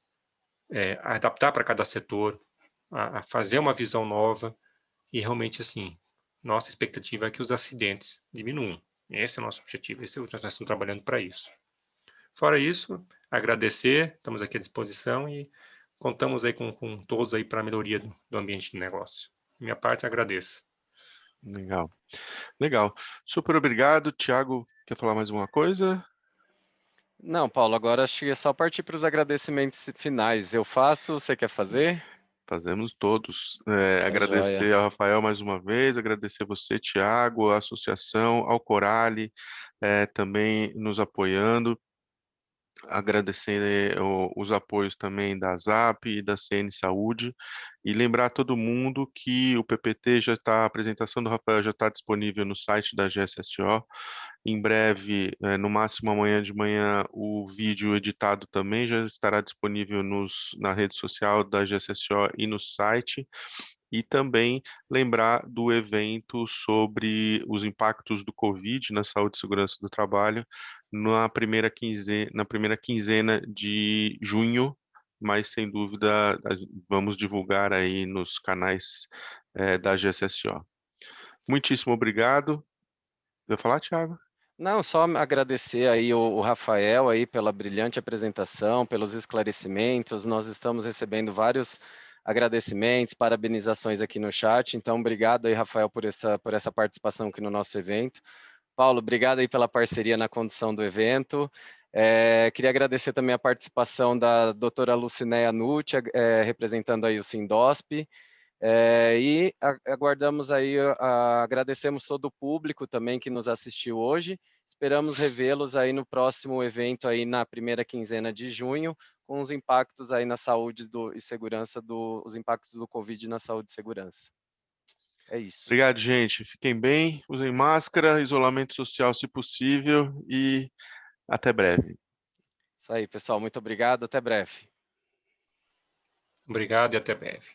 adaptar para cada setor, a fazer uma visão nova e realmente, assim, nossa expectativa é que os acidentes diminuam. Esse é o nosso objetivo, nós estamos trabalhando para isso. Fora isso, agradecer, estamos aqui à disposição e contamos aí com todos aí para a melhoria do ambiente de negócio. Minha parte, agradeço. Legal. Legal. Super obrigado. Tiago, quer falar mais alguma coisa? Não, Paulo, agora acho que é só partir para os agradecimentos finais. Eu faço, você quer fazer? Fazemos todos. Tá joia. Agradecer ao Rafael mais uma vez, agradecer você, Tiago, a associação, ao Corale, também nos apoiando. Agradecer os apoios também da ZAP e da CN Saúde e lembrar todo mundo que o PPT já está, a apresentação do Rafael já está disponível no site da GSSO. Em breve, no máximo amanhã de manhã, o vídeo editado também já estará disponível na rede social da GSSO e no site. E também lembrar do evento sobre os impactos do Covid na saúde e segurança do trabalho na primeira quinzena de junho, mas sem dúvida vamos divulgar aí nos canais da GSSO. Muitíssimo obrigado. Vai falar, Thiago? Não, só agradecer aí o Rafael aí pela brilhante apresentação, pelos esclarecimentos. Nós estamos recebendo vários agradecimentos, parabenizações aqui no chat. Então, obrigado aí, Rafael, por essa participação aqui no nosso evento. Paulo, obrigado aí pela parceria na condução do evento. Queria agradecer também a participação da doutora Lucinéia Nucci, representando aí o Sindosp. E aguardamos aí, agradecemos todo o público também que nos assistiu hoje. Esperamos revê-los aí no próximo evento aí na primeira quinzena de junho, com os impactos aí na saúde e segurança os impactos do Covid na saúde e segurança. É isso. Obrigado, gente. Fiquem bem, usem máscara, isolamento social se possível e até breve. Isso aí, pessoal. Muito obrigado. Até breve. Obrigado e até breve.